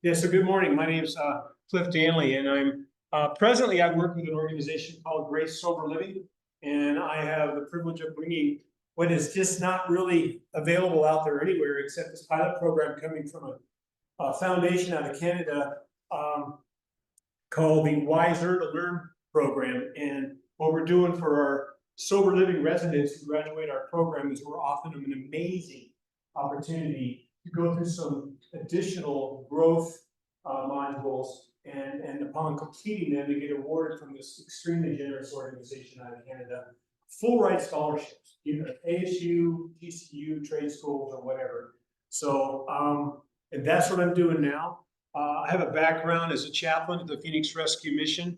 Yeah, so good morning. My name is Cliff Danley, and presently I work with an organization called Grace Sober Living, and I have the privilege of bringing what is just not really available out there anywhere except this pilot program coming from a foundation out of Canada um, called the Wiser to Learn program. And what we're doing for our sober living residents who graduate our program is we're offering them an amazing opportunity to go through some additional growth modules, and upon completing them, they get awarded from this extremely generous organization out of Canada, full ride scholarships, either ASU, TCU, trade schools, or whatever. So, and that's what I'm doing now. I have a background as a chaplain at the Phoenix Rescue Mission,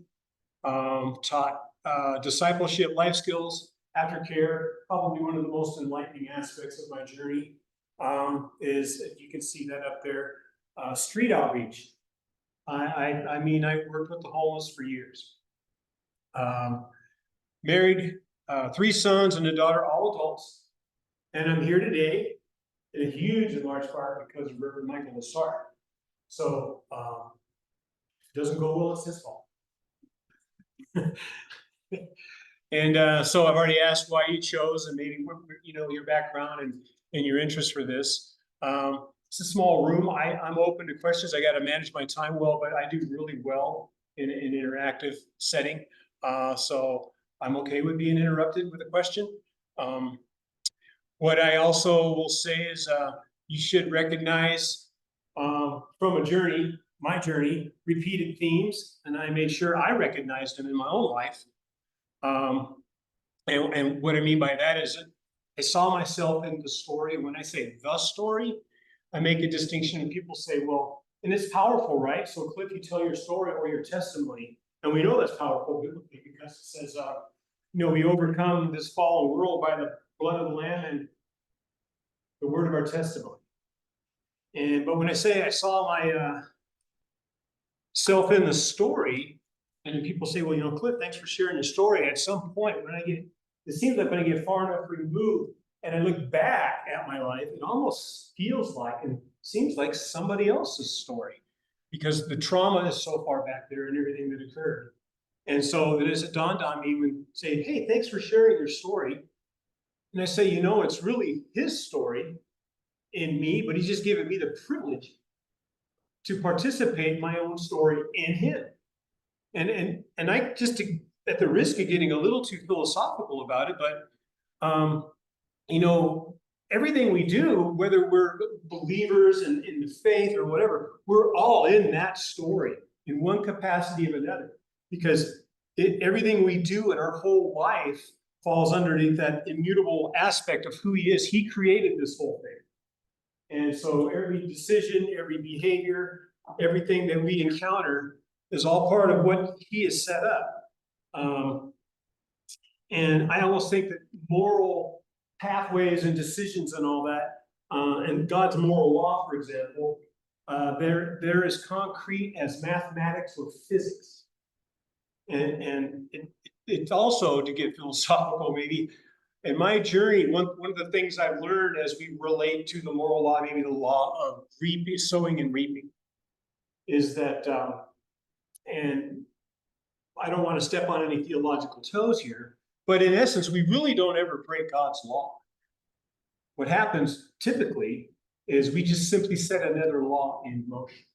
taught discipleship, life skills, aftercare. Probably one of the most enlightening aspects of my journey is, if you can see that up there, street outreach. I mean, I worked with the homeless for years. Married, 3 sons and a daughter, all adults. And I'm here today in a huge and large part because of Reverend Michael Lassard. So it doesn't go well, it's his fault. And so I've already asked why you chose, and maybe your background and your interest for this. It's a small room. I'm open to questions. I got to manage my time well, but I do really well in an interactive setting. So I'm okay with being interrupted with a question. What I also will say is you should recognize from my journey, repeated themes, and I made sure I recognized them in my own life. And what I mean by that is I saw myself in the story. When I say the story, I make a distinction, and people say, well, and it's powerful, right? So Cliff, you tell your story or your testimony, and we know that's powerful biblically because it says, we overcome this fallen world by the blood of the Lamb and the word of our testimony. But when I say I saw my self in the story, and then people say, well, Cliff, thanks for sharing your story. At some point, it seems like when I get far enough removed and I look back at my life, it almost feels like and seems like somebody else's story, because the trauma is so far back there and everything that occurred. And so it dawned on me when saying, hey, thanks for sharing your story. And I say, it's really his story in me, but he's just given me the privilege to participate in my own story in him. And I just, at the risk of getting a little too philosophical about it, but everything we do, whether we're believers in the faith or whatever, we're all in that story in one capacity or another, because everything we do in our whole life falls underneath that immutable aspect of who he is. He created this whole thing. And so every decision, every behavior, everything that we encounter is all part of what he has set up. And I almost think that moral pathways and decisions and all that, and God's moral law, for example, they're as concrete as mathematics or physics. And it's also, to get philosophical maybe, in my journey, one of the things I've learned as we relate to the moral law, maybe the law of sowing and reaping, is that, and I don't want to step on any theological toes here, but in essence, we really don't ever break God's law. What happens typically is we just simply set another law in motion.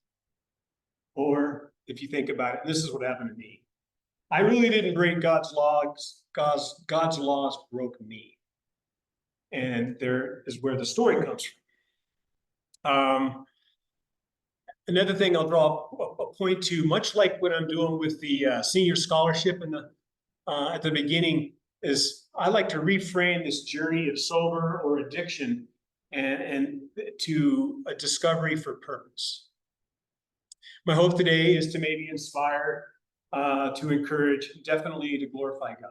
Or if you think about it, this is what happened to me. I really didn't break God's laws. God's laws broke me. And there is where the story comes from. Another thing I'll draw a point to, much like what I'm doing with the senior scholarship at the beginning, is I like to reframe this journey of sober or addiction and to a discovery for purpose. My hope today is to maybe inspire, to encourage, definitely to glorify God.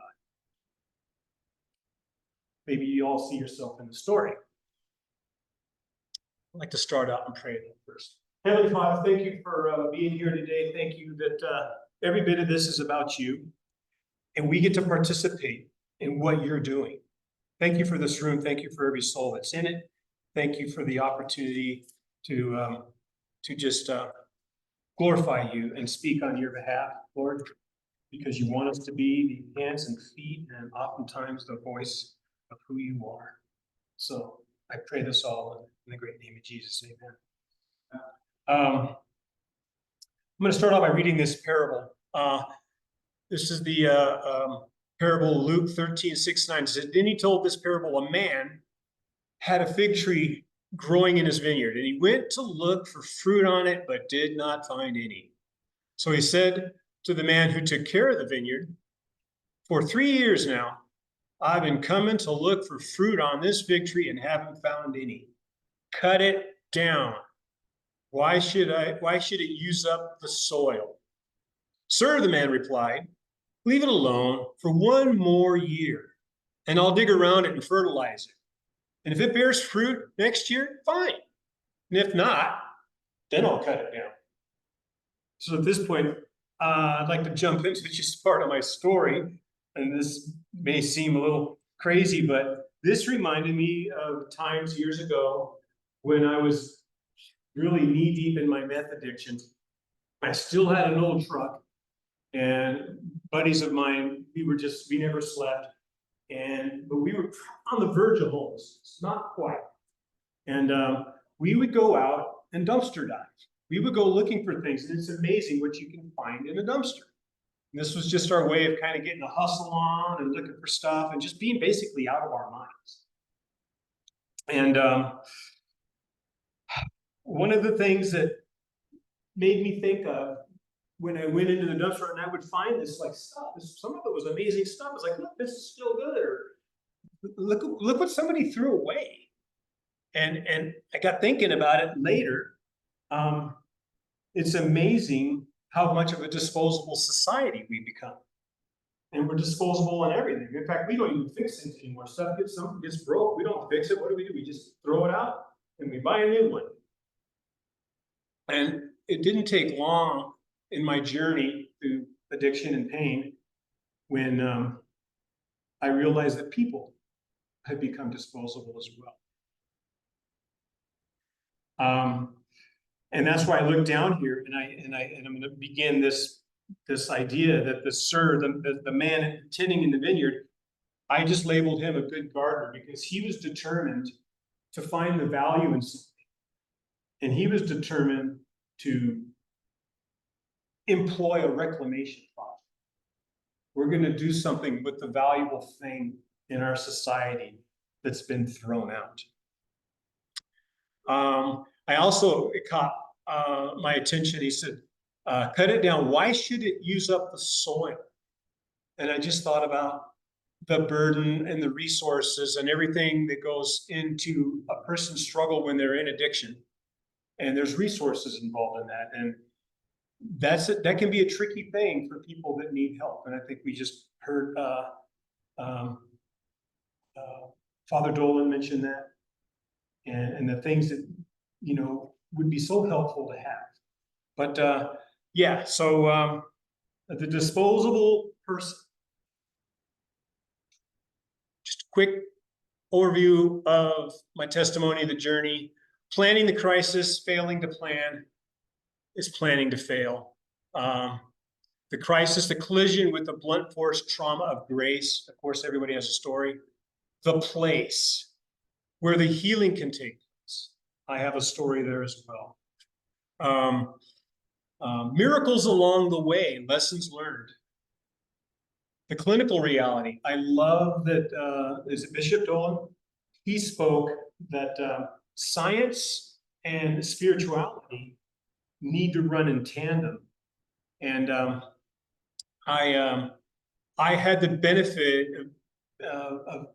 Maybe you all see yourself in the story. I'd like to start out and pray first. Heavenly Father, thank you for being here today. Thank you that every bit of this is about you, and we get to participate in what you're doing. Thank you for this room. Thank you for every soul that's in it. Thank you for the opportunity to just glorify you and speak on your behalf, Lord, because you want us to be the hands and feet and oftentimes the voice of who you are. So I pray this all in the great name of Jesus. Amen. I'm going to start off by reading this parable. This is the parable, Luke 13:6-9. It says, then he told this parable, a man had a fig tree growing in his vineyard, and he went to look for fruit on it, but did not find any. So he said to the man who took care of the vineyard, for 3 years now, I've been coming to look for fruit on this fig tree and haven't found any. Cut it down. Why should it use up the soil? Sir, the man replied, leave it alone for 1 more year, and I'll dig around it and fertilize it. And if it bears fruit next year, fine. And if not, then I'll cut it down. So at this point, I'd like to jump into just part of my story. And this may seem a little crazy, but this reminded me of times years ago when I was really knee deep in my meth addiction. I still had an old truck, and buddies of mine, we never slept. But we were on the verge of homelessness, not quite. And we would go out and dumpster dive. We would go looking for things, and it's amazing what you can find in a dumpster. And this was just our way of kind of getting a hustle on and looking for stuff and just being basically out of our minds. And one of the things that made me think of when I went into the dumpster and I would find this like stuff, some of it was amazing stuff. I was like, look, this is still good. Or look what somebody threw away. And I got thinking about it later. It's amazing how much of a disposable society we become. And we're disposable on everything. In fact, we don't even fix things anymore. Something gets broke, we don't fix it. What do? We just throw it out and we buy a new one. And it didn't take long in my journey through addiction and pain when I realized that people had become disposable as well. And that's why I look down here and I'm going to begin this idea that the man tending in the vineyard, I just labeled him a good gardener because he was determined to find the value in something. And he was determined to employ a reclamation project. We're going to do something with the valuable thing in our society that's been thrown out. I also, it caught my attention. He said, cut it down. Why should it use up the soil? And I just thought about the burden and the resources and everything that goes into a person's struggle when they're in addiction. And there's resources involved in that. And that can be a tricky thing for people that need help. And I think we just heard Father Dolan mention that, and the things that, would be so helpful to have. But yeah, so the disposable person. Just a quick overview of my testimony, the journey. Planning the crisis, failing to plan is planning to fail. The crisis, the collision with the blunt force trauma of grace. Of course, everybody has a story. The place where the healing can take place. I have a story there as well. Miracles along the way, lessons learned. The clinical reality. I love that, is it Bishop Dolan? He spoke that science and spirituality need to run in tandem. And I had the benefit of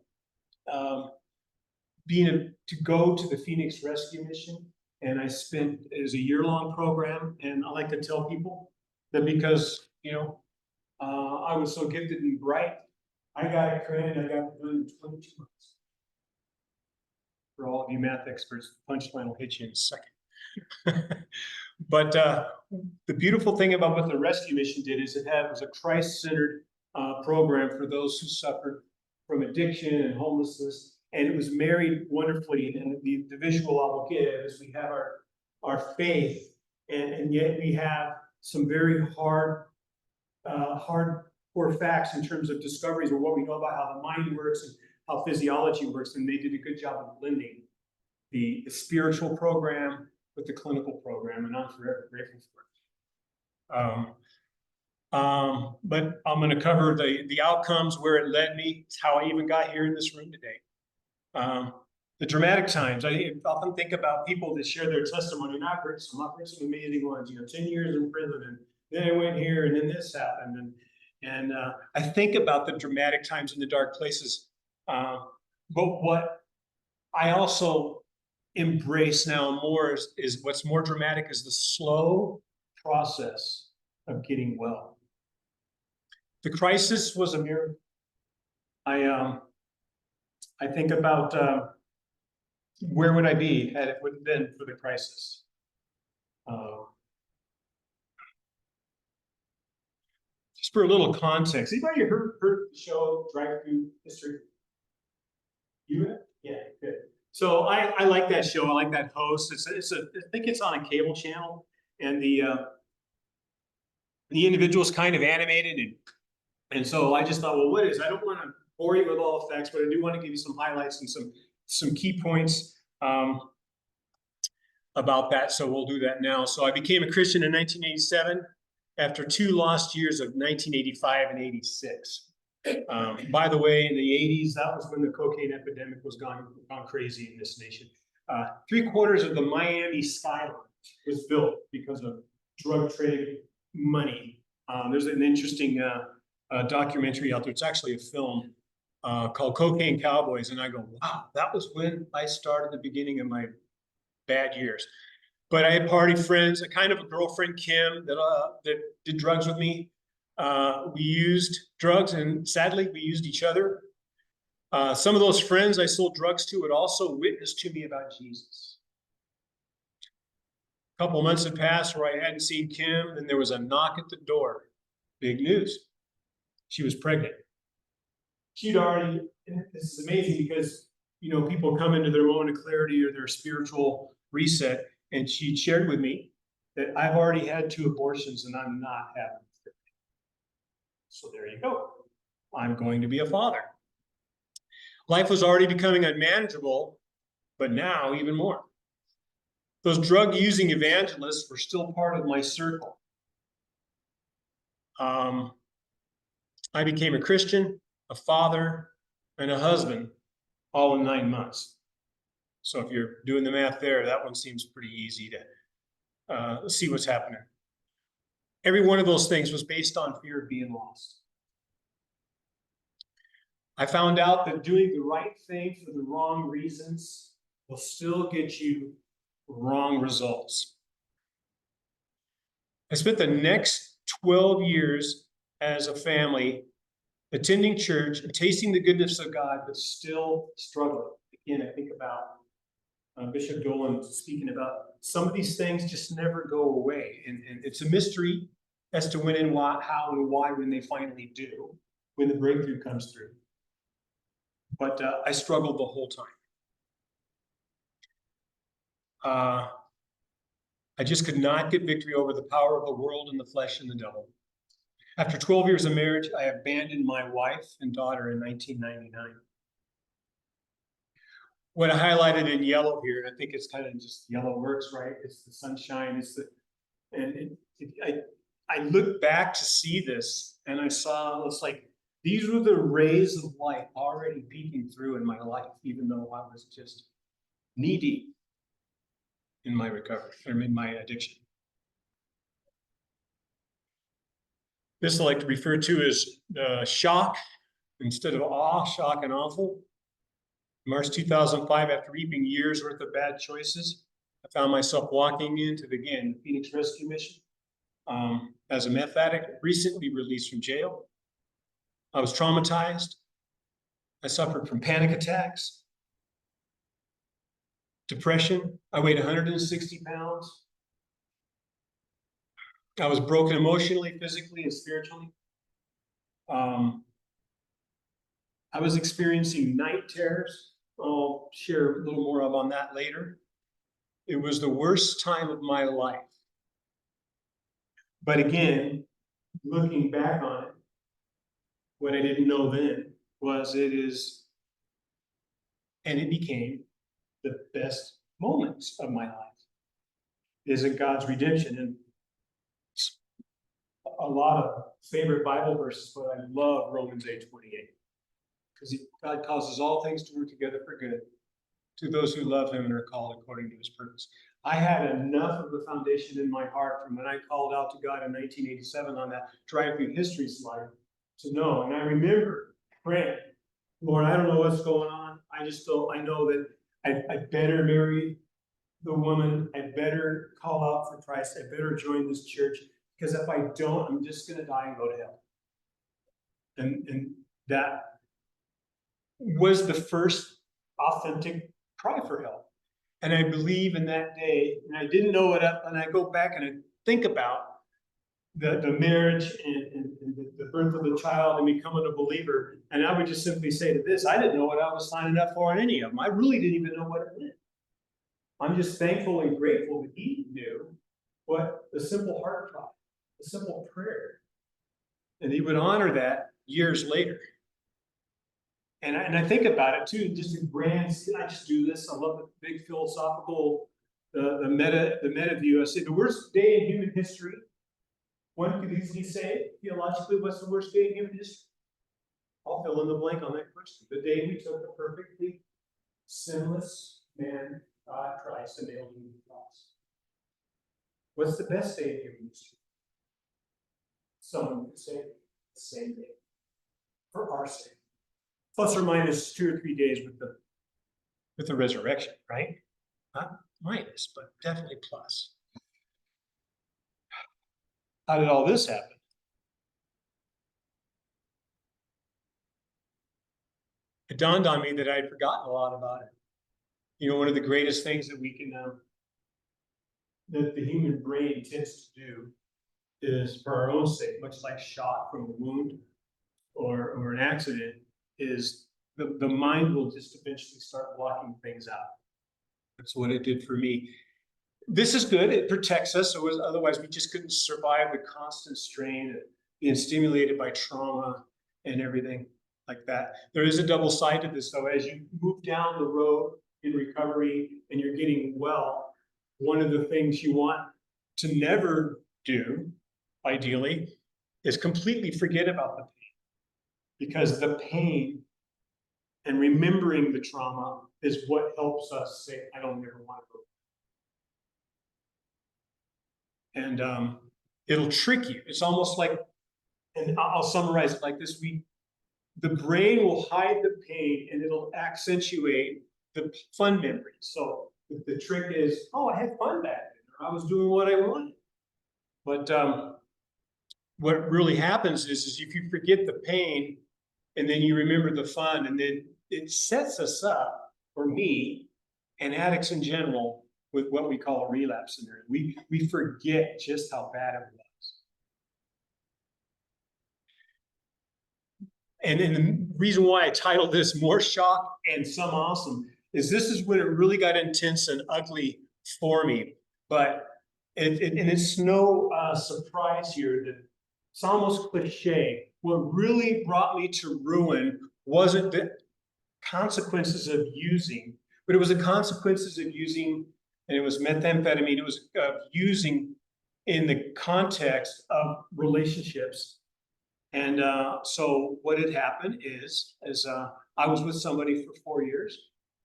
to go to the Phoenix Rescue Mission, and it was a year-long program. And I like to tell people that because I was so gifted and bright, I got it credited. I got it done in 22 months. For all of you math experts, the punchline will hit you in a second. But the beautiful thing about what the rescue mission did is it was a Christ-centered program for those who suffered from addiction and homelessness. And it was married wonderfully. And the visual I will give is we have our faith and yet we have some very hardcore facts in terms of discoveries or what we know about how the mind works and how physiology works. And they did a good job of blending the spiritual program with the clinical program, and I'm forever grateful for it. But I'm going to cover the outcomes, where it led me, how I even got here in this room today. The dramatic times. I often think about people that share their testimony, and I've heard some amazing ones, 10 years in prison, and then I went here, and then this happened. And I think about the dramatic times in the dark places. But what I also embrace now more is what's more dramatic is the slow process of getting well. The crisis was a miracle. I think about where would I be had it wouldn't been for the crisis. Just for a little context, anybody heard the show Drive-Through History? You have? Yeah, good. So I like that show. I like that host. I think it's on a cable channel, and the individual's kind of animated, and so I just thought, well, what is? I don't want to bore you with all the facts, but I do want to give you some highlights and some key points about that. So we'll do that now. So I became a Christian in 1987 after 2 lost years of 1985 and 86. By the way, in the 80s, that was when the cocaine epidemic was gone crazy in this nation. 3/4 of the Miami skyline was built because of drug trade money. There's an interesting documentary out there. It's actually a film called Cocaine Cowboys. And I go, wow, that was when I started the beginning of my bad years. But I had party friends, a kind of a girlfriend, Kim, that did drugs with me. We used drugs, and sadly, we used each other. Some of those friends I sold drugs to would also witness to me about Jesus. A couple of months had passed where I hadn't seen Kim, and there was a knock at the door. Big news. She was pregnant. She'd already, and this is amazing because, people come into their moment of clarity or their spiritual reset, and she shared with me that I've already had 2 abortions and I'm not having 3. So there you go. I'm going to be a father. Life was already becoming unmanageable, but now even more. Those drug-using evangelists were still part of my circle. I became a Christian, a father, and a husband all in 9 months. So if you're doing the math there, that one seems pretty easy to see what's happening. Every one of those things was based on fear of being lost. I found out that doing the right thing for the wrong reasons will still get you wrong results. I spent the next 12 years as a family attending church and tasting the goodness of God, but still struggling. Again, I think about Bishop Dolan speaking about some of these things just never go away. And it's a mystery as to when and why, how and why, when they finally do, when the breakthrough comes through. But I struggled the whole time. I just could not get victory over the power of the world and the flesh and the devil. After 12 years of marriage, I abandoned my wife and daughter in 1999. What I highlighted in yellow here, and I think it's kind of just yellow works, right? It's the sunshine. I looked back to see this, and I saw it's like these were the rays of light already peeking through in my life, even though I was just knee deep in my recovery, or in my addiction. This I like to refer to as shock instead of awe, shock and awful. March 2005, after reaping years worth of bad choices, I found myself walking into the Phoenix Rescue Mission as a meth addict, recently released from jail. I was traumatized. I suffered from panic attacks, depression. I weighed 160 pounds. I was broken emotionally, physically, and spiritually. I was experiencing night terrors. I'll share a little more on that later. It was the worst time of my life. But again, looking back on it, what I didn't know then was it is, and it became the best moments of my life, is in God's redemption. And a lot of favorite Bible verses, but I love Romans 8:28, because God causes all things to work together for good to those who love him and are called according to his purpose. I had enough of a foundation in my heart from when I called out to God in 1987 on that Drive Through History slide to know. And I remember praying, Lord, I don't know what's going on. I know that I better marry the woman. I better call out for Christ. I better join this church, because if I don't, I'm just going to die and go to hell. And that was the first authentic cry for help. And I believe in that day, and I didn't know it up, and I go back and I think about the marriage and the birth of the child and becoming a believer. And I would just simply say to this, I didn't know what I was signing up for in any of them. I really didn't even know what it meant. I'm just thankful and grateful that he knew what the simple heart cry, the simple prayer. And he would honor that years later. And I think about it too, just a grand, I just do this. I love the big philosophical, the meta view. I say the worst day in human history. One could easily say, theologically, what's the worst day in human history? I'll fill in the blank on that question. The day we took the perfectly sinless man, God, Christ, and nailed him to the cross. What's the best day in human history? Someone could say the same day, for our sake. Plus or minus 2 or 3 days with the resurrection, right? Not minus, but definitely plus. How did all this happen? It dawned on me that I'd forgotten a lot about it. You know, one of the greatest things that we can, that the human brain tends to do is, for our own sake, much like shock from a wound or an accident, is the mind will just eventually start blocking things out. That's what it did for me. This is good. It protects us. Otherwise, we just couldn't survive the constant strain of being stimulated by trauma and everything like that. There is a double side to this, though. As you move down the road in recovery and you're getting well, one of the things you want to never do, ideally, is completely forget about the pain. Because the pain and remembering the trauma is what helps us say, I don't ever want to go. And it'll trick you. It's almost like, and I'll summarize it like this: the brain will hide the pain and it'll accentuate the fun memories. So the trick is, oh, I had fun back then, or I was doing what I wanted. But what really happens is if you forget the pain and then you remember the fun, and then it sets us up, for me and addicts in general, with what we call a relapse scenario. We forget just how bad it was. And the reason why I titled this More Shock and Some Awesome is this is when it really got intense and ugly for me. But and it's no surprise here that it's almost cliche. What really brought me to ruin wasn't the consequences of using, but it was the consequences of using, and it was methamphetamine. It was using in the context of relationships. And so what had happened is I was with somebody for 4 years,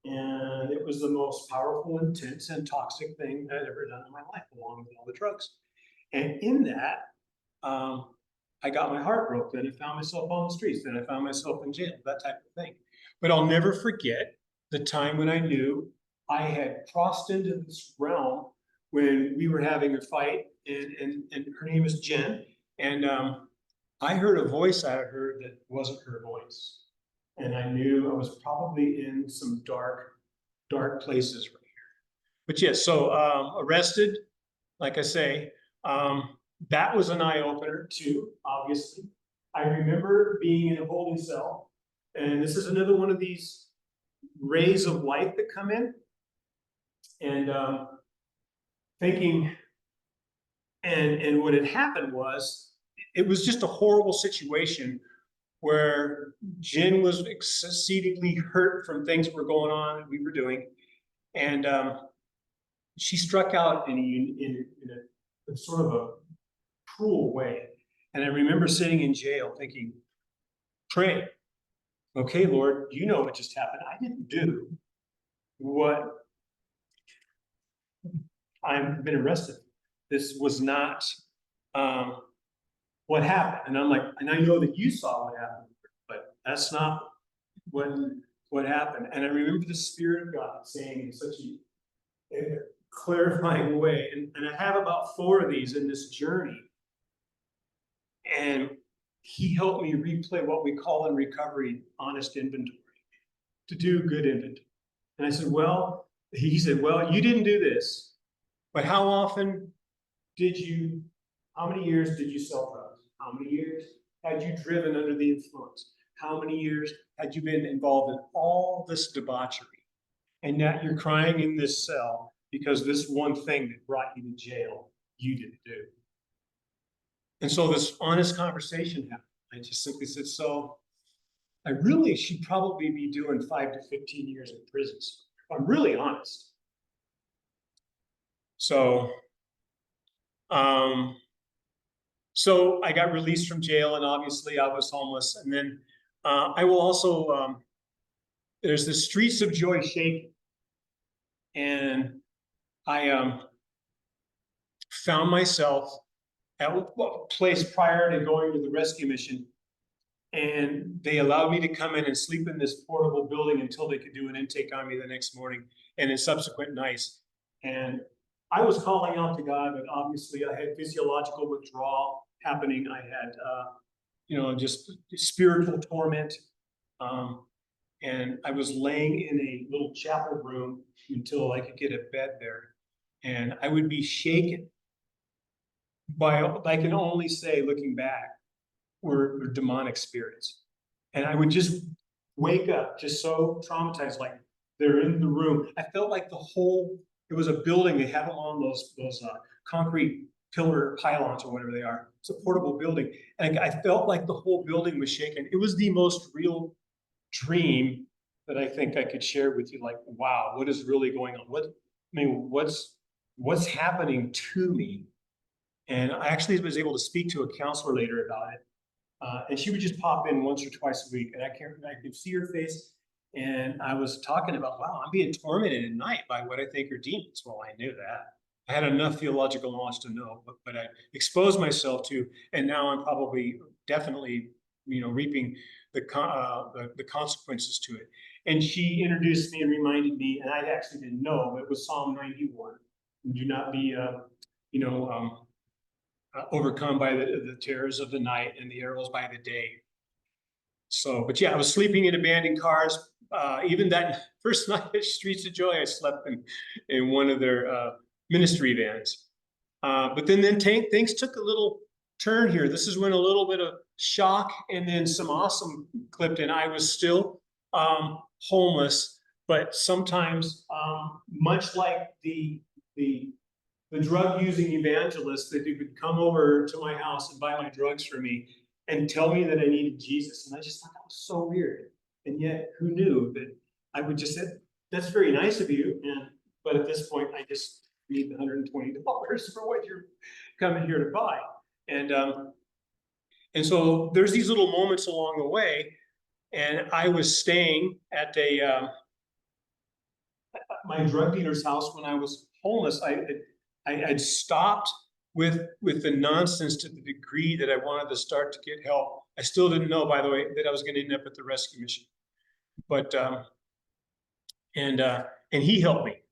and it was the most powerful, intense, and toxic thing I'd ever done in my life, along with all the drugs. And in that, I got my heart broke. Then I found myself on the streets. Then I found myself in jail, that type of thing. But I'll never forget the time when I knew I had crossed into this realm when we were having a fight, and her name is Jen. And I heard a voice out of her that wasn't her voice. And I knew I was probably in some dark places right here. But yes, so arrested, like I say, that was an eye-opener too, obviously. I remember being in a holding cell, and this is another one of these rays of light that come in, and thinking, And what had happened was, it was just a horrible situation where Jen was exceedingly hurt from things that were going on that we were doing. And she struck out in a sort of a cruel way. And I remember sitting in jail thinking, pray, okay, Lord, you know what just happened. I didn't do what I've been arrested. This was not what happened. And I'm like, and I know that you saw what happened, but that's not what happened. And I remember the Spirit of God saying in such a clarifying way, and I have about 4 of these in this journey. And he helped me replay what we call in recovery honest inventory, to do good inventory. And I said, well, he said, well, you didn't do this, but how many years did you sell drugs? How many years had you driven under the influence? How many years had you been involved in all this debauchery? And now you're crying in this cell because this one thing that brought you to jail, you didn't do. And so this honest conversation happened. I just simply said, so I really should probably be doing 5 to 15 years in prison. I'm really honest. So, so I got released from jail, and obviously I was homeless. And then I will also, there's the Streets of Joy Shaking. And I found myself at a place prior to going to the rescue mission. And they allowed me to come in and sleep in this portable building until they could do an intake on me the next morning and in subsequent nights. And I was calling out to God, but obviously I had physiological withdrawal happening. I had, just spiritual torment. And I was laying in a little chapel room until I could get a bed there. And I would be shaken by, I can only say, looking back, were demonic spirits. And I would just wake up just so traumatized, like they're in the room. I felt like it was a building. They have them on those concrete pillar pylons or whatever they are. It's a portable building. And I felt like the whole building was shaking. It was the most real dream that I think I could share with you. Like, wow, what is really going on? What's happening to me? And I actually was able to speak to a counselor later about it. And she would just pop in once or twice a week, and I could see her face. And I was talking about, wow, I'm being tormented at night by what I think are demons. Well, I knew that. I had enough theological knowledge to know, but I exposed myself to, and now I'm probably definitely, reaping the consequences to it. And she introduced me and reminded me, and I actually didn't know, but it was Psalm 91. Do not be, overcome by the terrors of the night and the arrows by the day. So, but yeah, I was sleeping in abandoned cars. Even that first night at Streets of Joy, I slept in one of their ministry vans. But then things took a little turn here. This is when a little bit of shock and then some awesome clipped in. I was still homeless, but sometimes, much like the drug-using evangelist that would come over to my house and buy my drugs for me and tell me that I needed Jesus. And I just thought that was so weird. And yet, who knew that I would just say, that's very nice of you. But at this point, I just need the $120 for what you're coming here to buy. And so there's these little moments along the way. And I was staying at my drug dealer's house when I was homeless. I'd stopped with the nonsense to the degree that I wanted to start to get help. I still didn't know, by the way, that I was going to end up at the rescue mission. But and he helped me.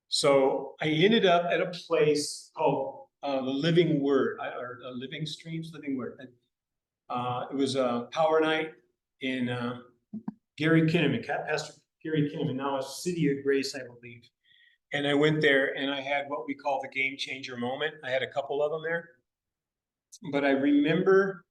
So I ended up at a place called the Living Word, or Living Streams, Living Word. It was a power night in Gary Kinnaman, Pastor Gary Kinnaman, now a City of Grace, I believe. And I went there and I had what we call the game changer moment. I had a couple of them there. But I remember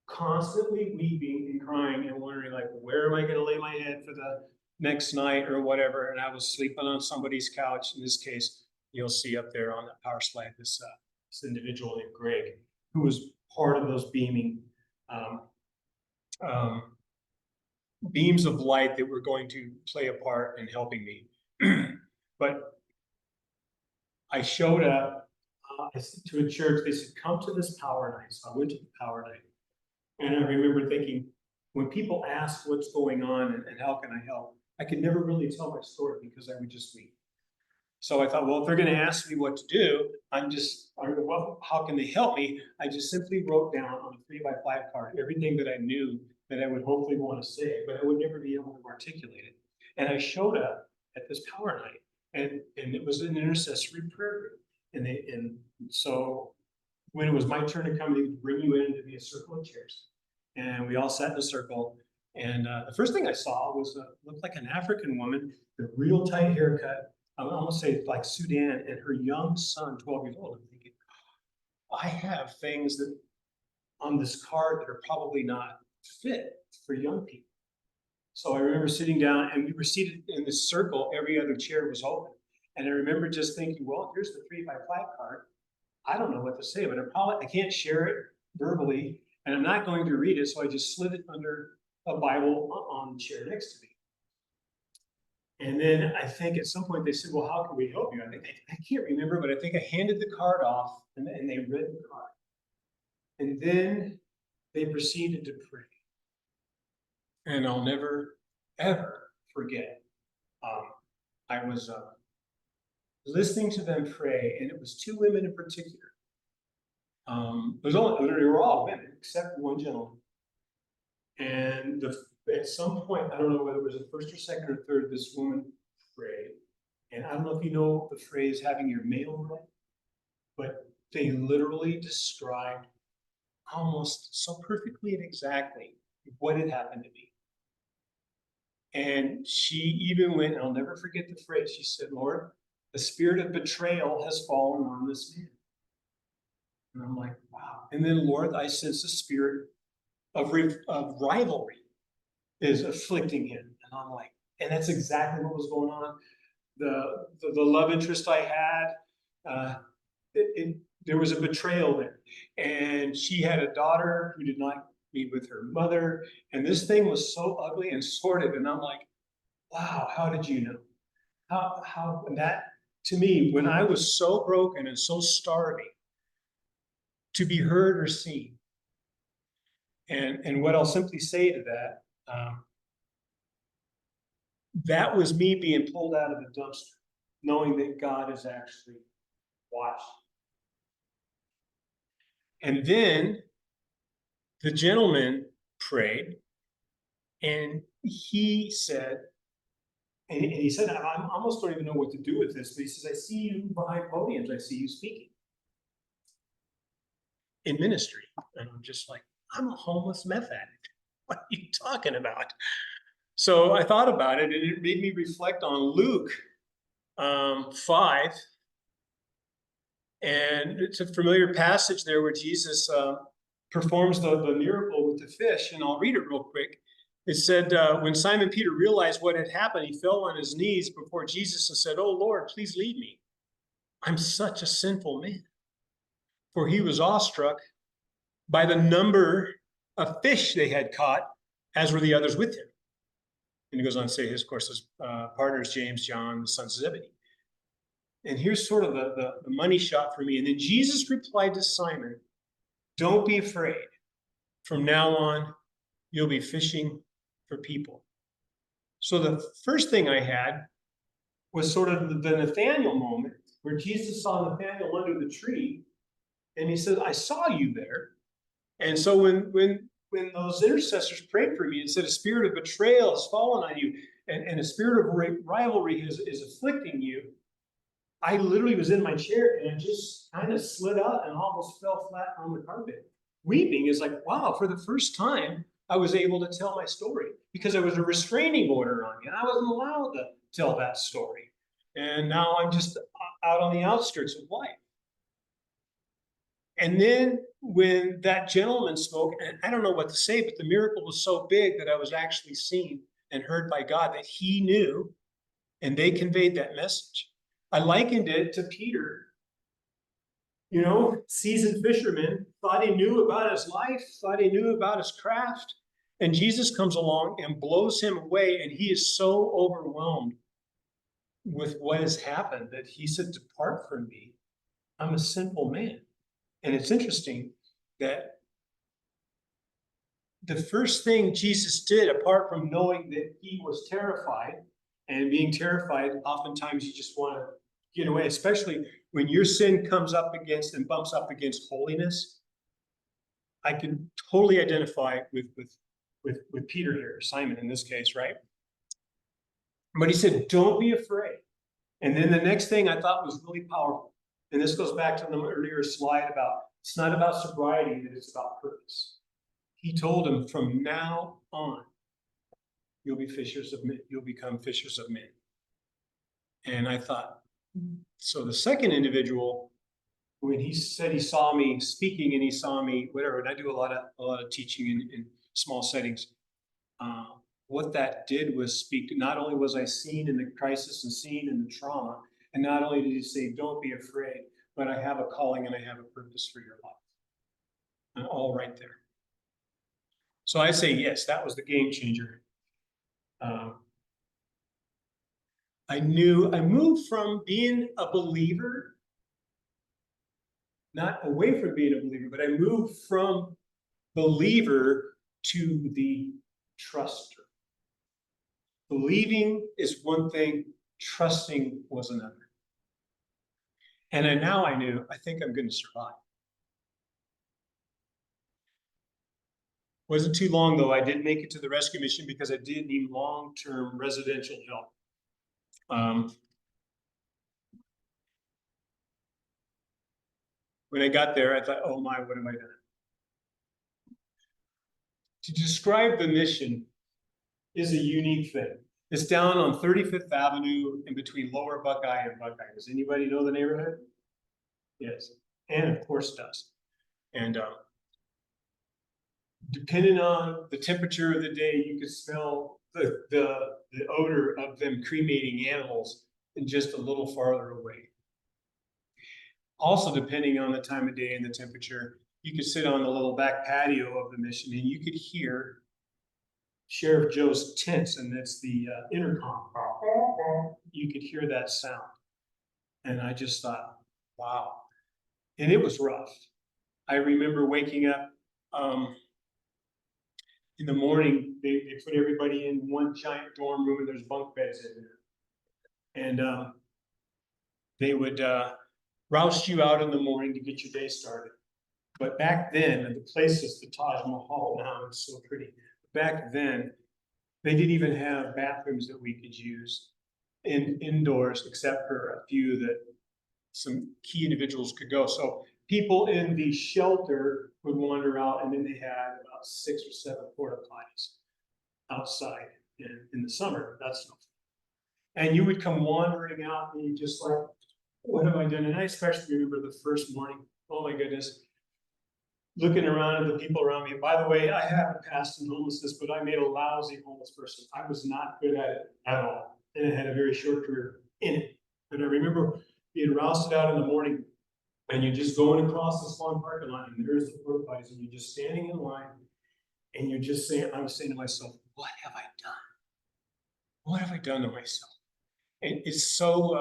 constantly weeping and crying and wondering, like, where am I going to lay my head for the next night or whatever? And I was sleeping on somebody's couch, in this case, you'll see up there on that power slide this individual named Greg, who was part of those beaming beams of light that were going to play a part in helping me. But I showed up to a church. They said, come to this power night. So I went to the power night. And I remember thinking, when people ask what's going on and how can I help, I could never really tell my story because I would just weep. So I thought, well, if they're going to ask me what to do, well, how can they help me? I just simply wrote down on a 3x5 card everything that I knew that I would hopefully want to say, but I would never be able to articulate it. And I showed up at this power night, and it was an intercessory prayer group. And so when it was my turn to come, they would bring you in to be a circle of chairs. And we all sat in a circle. And the first thing I saw was looked like an African woman, with a real tight haircut. I'm almost say like Sudan, and her young son, 12 years old. I'm thinking, I have things that on this card that are probably not fit for young people. So I remember sitting down, and we were seated in this circle. Every other chair was open. And I remember just thinking, well, here's the 3x5 card. I don't know what to say, but I can't share it verbally, and I'm not going to read it. So I just slid it under a Bible on the chair next to me. And then I think at some point they said, well, how can we help you? I can't remember, but I think I handed the card off, and they read the card. And then they proceeded to pray. And I'll never, ever forget. I was listening to them pray, and it was two women in particular. They were all women, except one gentleman. And at some point, I don't know whether it was the first or second or third, this woman prayed. And I don't know if you know the phrase having your mail read, but they literally described almost so perfectly and exactly what had happened to me. And she even went, and I'll never forget the phrase, she said, Lord, the spirit of betrayal has fallen on this man. And I'm like, wow. And then, Lord, I sense a spirit of rivalry is afflicting him. And I'm like, and that's exactly what was going on. The love interest I had, there was a betrayal there. And she had a daughter who did not be with her mother. And this thing was so ugly and sordid. And I'm like, wow, how did you know? How and that, to me, when I was so broken and so starving to be heard or seen. And what I'll simply say to that, that was me being pulled out of the dumpster, knowing that God is actually watching. And then the gentleman prayed, and he said, I almost don't even know what to do with this, but he says, I see you behind podiums, I see you speaking in ministry. And I'm just like, I'm a homeless meth addict. What are you talking about? So I thought about it, and it made me reflect on Luke 5. And it's a familiar passage there where Jesus performs the miracle with the fish. And I'll read it real quick. It said, when Simon Peter realized what had happened, he fell on his knees before Jesus and said, oh, Lord, please lead me. I'm such a sinful man. For he was awestruck by the number of fish they had caught, as were the others with him. And he goes on to say, of course, his partners, James, John, the sons of Zebedee. And here's sort of the money shot for me. And then Jesus replied to Simon, don't be afraid. From now on, you'll be fishing for people. So the first thing I had was sort of the Nathaniel moment, where Jesus saw Nathaniel under the tree, and he said, I saw you there. And so when those intercessors prayed for me and said, a spirit of betrayal has fallen on you, and a spirit of rivalry is afflicting you, I literally was in my chair, and I just kind of slid out and almost fell flat on the carpet. Weeping is like, wow, for the first time, I was able to tell my story, because there was a restraining order on me, and I wasn't allowed to tell that story. And now I'm just out on the outskirts of life. And then when that gentleman spoke, and I don't know what to say, but the miracle was so big that I was actually seen and heard by God, that he knew, and they conveyed that message. I likened it to Peter. You know, seasoned fisherman, thought he knew about his life, thought he knew about his craft. And Jesus comes along and blows him away. And he is so overwhelmed with what has happened that he said, "Depart from me. I'm a sinful man." And it's interesting that the first thing Jesus did, apart from knowing that he was terrified, and being terrified, oftentimes you just want to get away, especially when your sin comes up against and bumps up against holiness. I can totally identify with Peter here, Simon in this case, right? But he said, "Don't be afraid." And then the next thing I thought was really powerful, and this goes back to the earlier slide about it's not about sobriety, that it's about purpose. He told him, "From now on, you'll be fishers of men. You'll become fishers of men." And I thought, so the second individual, when he said he saw me speaking and he saw me whatever, and I do a lot of teaching in small settings. What that did was speak to, not only was I seen in the crisis and seen in the trauma, and not only did he say, "Don't be afraid," but I have a calling and I have a purpose for your life. And all right there. So I say, yes, that was the game changer. I moved from being a believer, not away from being a believer, but I moved from believer to the truster. Believing is one thing, trusting was another. And now I knew, I think I'm going to survive. Wasn't too long, though. I did make it to the rescue mission because I did need long-term residential help. When I got there, I thought, oh my, what have I done? To describe the mission is a unique thing. It's down on 35th Avenue in between Lower Buckeye and Buckeye. Does anybody know the neighborhood? Yes. And of course does. And depending on the temperature of the day, you could smell the odor of them cremating animals just a little farther away. Also, depending on the time of day and the temperature, you could sit on the little back patio of the mission and you could hear Sheriff Joe's tents, and that's the intercom. You could hear that sound. And I just thought, wow. And it was rough. I remember waking up in the morning, they put everybody in one giant dorm room and there's bunk beds in there. And they would roust you out in the morning to get your day started. But back then, and the place is the Taj Mahal now, it's so pretty. Back then, they didn't even have bathrooms that we could use indoors, except for a few that some key individuals could go. So people in the shelter would wander out, and then they had about 6 or 7 porta potties outside in the summer. That's no fun. And you would come wandering out, and you just like, what have I done? And I especially remember the first morning. Oh my goodness. Looking around at the people around me. By the way, I haven't passed in homelessness, but I made a lousy homeless person. I was not good at it at all. And I had a very short career in it. But I remember being rousted out in the morning, and you're just going across this long parking lot, and there's the porta potties, and you're just standing in line, and you're just saying, I was saying to myself, what have I done? What have I done to myself? And it's so,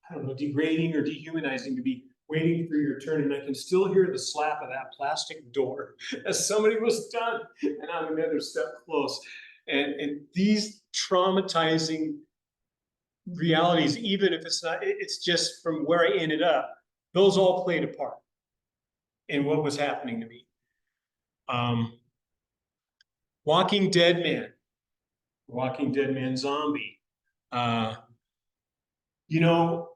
I don't know, degrading or dehumanizing to be waiting for your turn, and I can still hear the slap of that plastic door as somebody was done, and I'm another step close. And these traumatizing realities, even if it's not, it's just from where I ended up, those all played a part in what was happening to me. Walking Dead Man zombie. You know,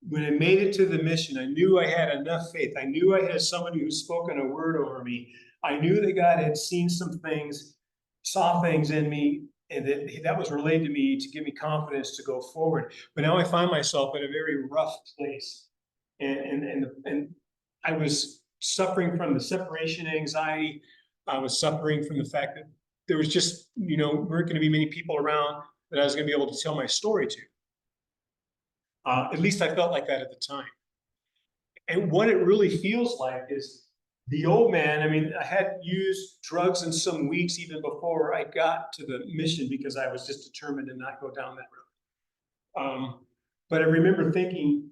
when I made it to the mission, I knew I had enough faith. I knew I had somebody who's spoken a word over me. I knew that God had seen some things, saw things in me, and that was relayed to me to give me confidence to go forward. But now I find myself in a very rough place. And I was suffering from the separation anxiety. I was suffering from the fact that there was just, weren't going to be many people around. that I was going to be able to tell my story to. At least I felt like that at the time. And what it really feels like is the old man. I mean, I had used drugs in some weeks even before I got to the mission because I was just determined to not go down that road. But I remember thinking,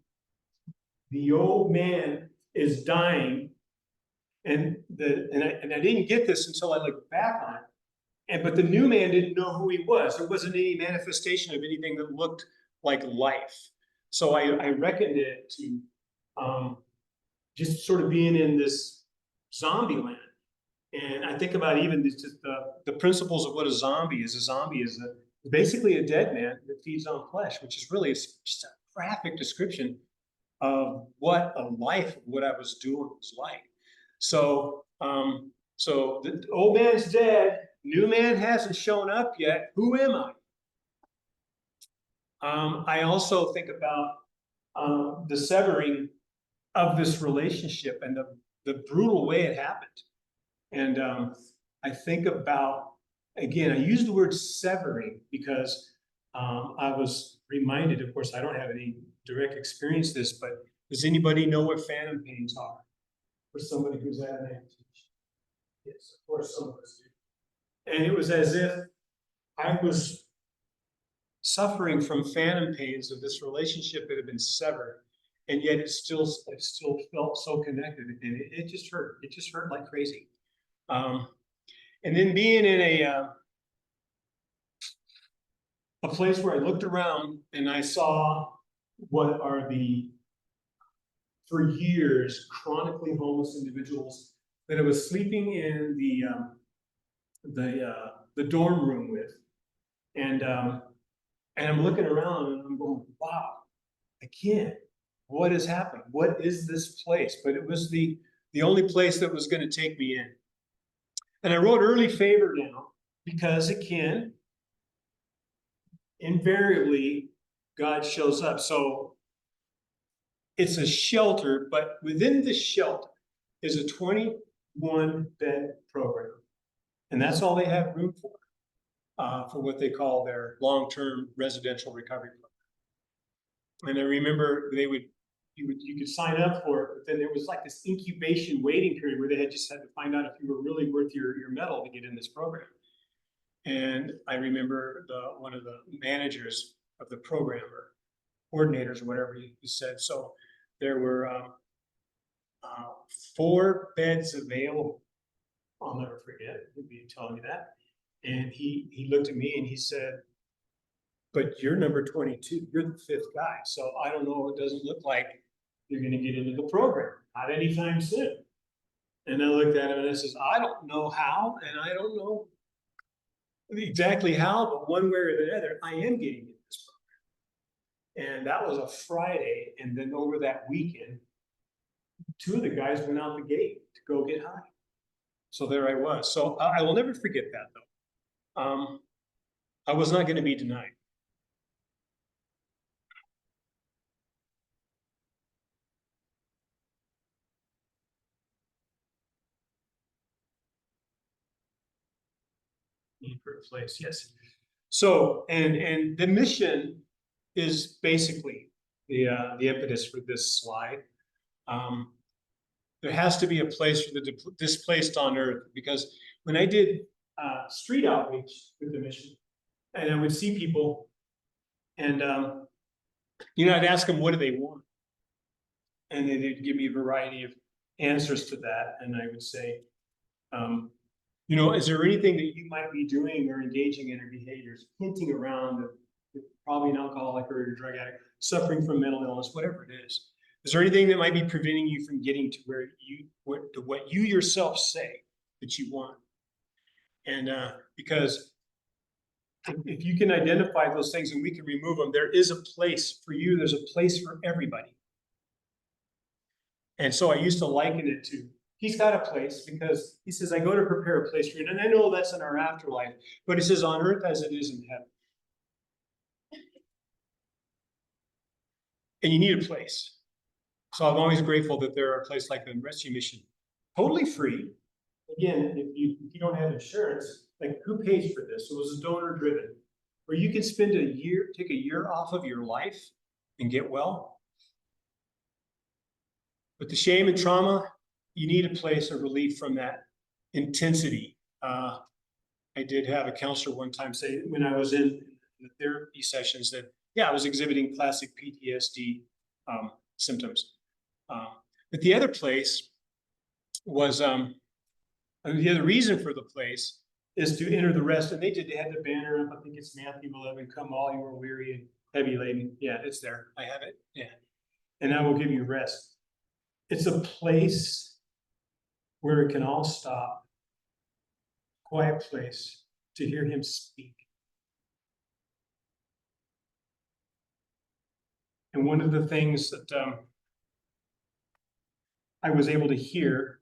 the old man is dying, and I didn't get this until I looked back on it. But the new man didn't know who he was. There wasn't any manifestation of anything that looked like life. So I reckoned it to just sort of being in this zombie land. And I think about even the principles of what a zombie is. A zombie is basically a dead man that feeds on flesh, which is really just a graphic description of what a life, what I was doing was like. So, so the old man's dead, new man hasn't shown up yet. Who am I? I also think about the severing of this relationship and the brutal way it happened. And I think about, again, I use the word severing because I was reminded, of course, I don't have any direct experience this, but does anybody know what phantom pains are for somebody who's had an amputation? Yes, of course, some of us do. And it was as if I was suffering from phantom pains of this relationship that had been severed, and yet it still felt so connected, and it just hurt. It just hurt like crazy. And then being in a place where I looked around and I saw what are for years, chronically homeless individuals that I was sleeping in the dorm room with, and I'm looking around and I'm going, wow, again, what has happened? What is this place? But it was the only place that was going to take me in. And I wrote early favor down because, again, invariably, God shows up. So it's a shelter, but within the shelter is a 21-bed program. And that's all they have room for what they call their long-term residential recovery program. And I remember you could sign up for it, but then there was like this incubation waiting period where they had to find out if you were really worth your medal to get in this program. And I remember one of the managers of the program, or coordinators or whatever, he said, so there were 4 beds available. I'll never forget, he'll be telling me that. And he looked at me and he said, but you're number 22, you're the 5th guy. So I don't know, it doesn't look like you're gonna get into the program, not anytime soon. And I looked at him and I says, I don't know how, and I don't know exactly how, but one way or the other, I am getting into this program. And that was a Friday. And then over that weekend, 2 of the guys went out the gate to go get high. So there I was. So I will never forget that, though. I was not going to be denied. Need for a place, yes. So, and the mission is basically the impetus for this slide. There has to be a place for the displaced on earth, because when I did street outreach with the mission, and I would see people, and I'd ask them, what do they want? And they'd give me a variety of answers to that, and I would say, is there anything that you might be doing or engaging in or behaviors hinting around that you're probably an alcoholic or a drug addict, suffering from mental illness, whatever it is? Is there anything that might be preventing you from getting to what you yourself say that you want? And because if you can identify those things and we can remove them, there is a place for you. There's a place for everybody. And so I used to liken it to, he's got a place, because he says, I go to prepare a place for you. And I know that's in our afterlife, but he says, on earth as it is in heaven. And you need a place. So I'm always grateful that there are places like the Rescue Mission, totally free. Again, if you don't have insurance, like, who pays for this? It was donor driven. where you can spend a year, take a year off of your life and get well. But the shame and trauma, you need a place of relief from that intensity. I did have a counselor one time say, when I was in the therapy sessions, that, yeah, I was exhibiting classic PTSD symptoms. But the other place was, the other reason for the place is to enter the rest. And they had the banner up, I think it's Matthew 11, come all you are weary and heavy laden. Yeah, it's there. I have it. Yeah. And I will give you rest. It's a place where it can all stop. Quiet place to hear him speak. And one of the things that I was able to hear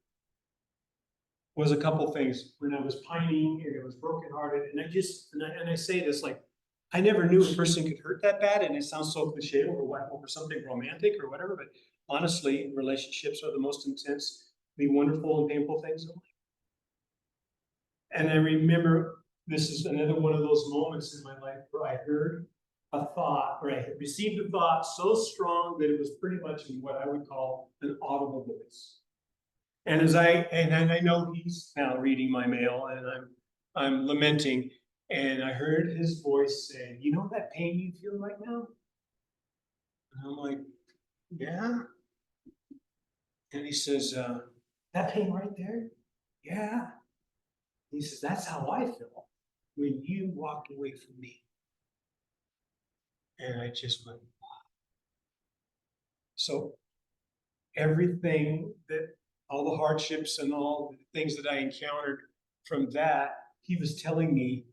was a couple things when I was pining and I was brokenhearted. And I say this, like, I never knew a person could hurt that bad. And it sounds so cliche over something romantic or whatever, but honestly, relationships are the most intense, the wonderful and painful things in life. And I remember this is another one of those moments in my life where I heard a thought, or I had received a thought so strong that it was pretty much in what I would call an audible voice. And I know he's now reading my mail, and I'm lamenting, and I heard his voice say, "You know that pain you feel right now?" And I'm like, "Yeah." And he says, "That pain right there?" "Yeah." He says, "That's how I feel when you walked away from me." And I just went, wow. So everything all the hardships and all the things that I encountered from that, he was telling me,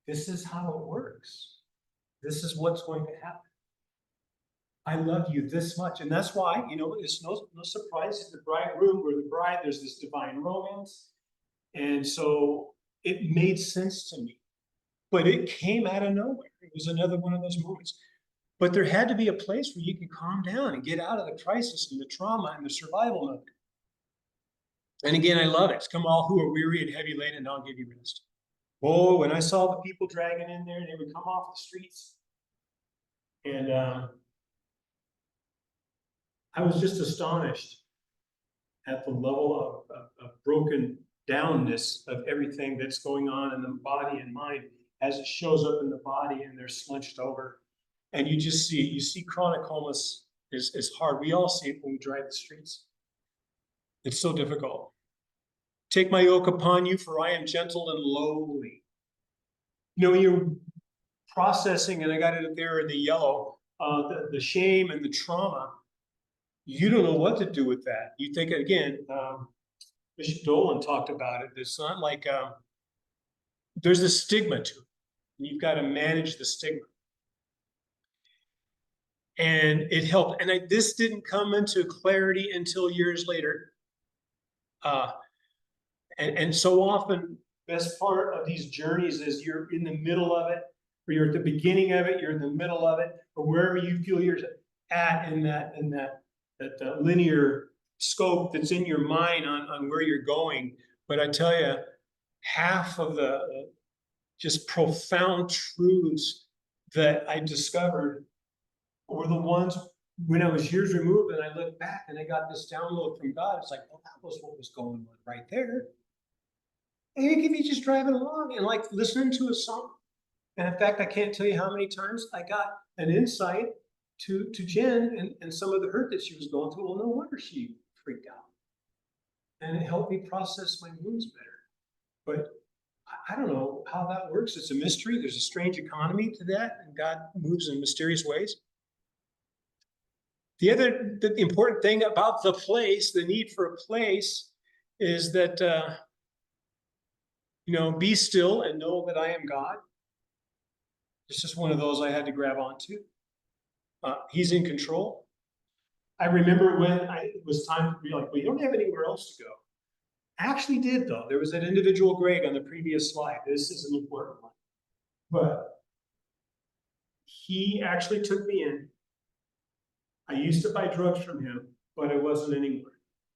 this is how it works. This is what's going to happen. I love you this much. And that's why, it's no surprise in the bridegroom or the bride, there's this divine romance. And so it made sense to me. But it came out of nowhere. It was another one of those moments. But there had to be a place where you could calm down and get out of the crisis and the trauma and the survival mode. And again, I love it. It's come all who are weary and heavy laden, and I'll give you rest. Oh, when I saw the people dragging in there, they would come off the streets. And I was just astonished at the level of broken downness of everything that's going on in the body and mind as it shows up in the body and they're slunched over. And you see chronic homeless is hard. We all see it when we drive the streets. It's so difficult. Take my yoke upon you, for I am gentle and lowly. You're processing, and I got it there in the yellow, the shame and the trauma. You don't know what to do with that. You think, again, Bishop Dolan talked about it. It's not like there's a stigma to it. You've got to manage the stigma. And it helped. And this didn't come into clarity until years later. And so often, best part of these journeys is you're in the middle of it, or you're at the beginning of it, you're in the middle of it, or wherever you feel you're at in that linear scope that's in your mind on where you're going. But I tell you, half of the just profound truths that I discovered were the ones when I was years removed, and I look back and I got this download from God. It's like, well, that was what was going on right there. And you can be just driving along and like listening to a song. And in fact, I can't tell you how many times I got an insight to Jen and some of the hurt that she was going through. Well, no wonder she freaked out. And it helped me process my wounds better. But I don't know how that works. It's a mystery. There's a strange economy to that, and God moves in mysterious ways. The important thing about the place, the need for a place, is that, be still and know that I am God. It's just one of those I had to grab onto. He's in control. I remember when it was time to be like, we don't have anywhere else to go. I actually did, though. There was that individual Greg on the previous slide. This is an important one. But he actually took me in. I used to buy drugs from him, but I wasn't anymore.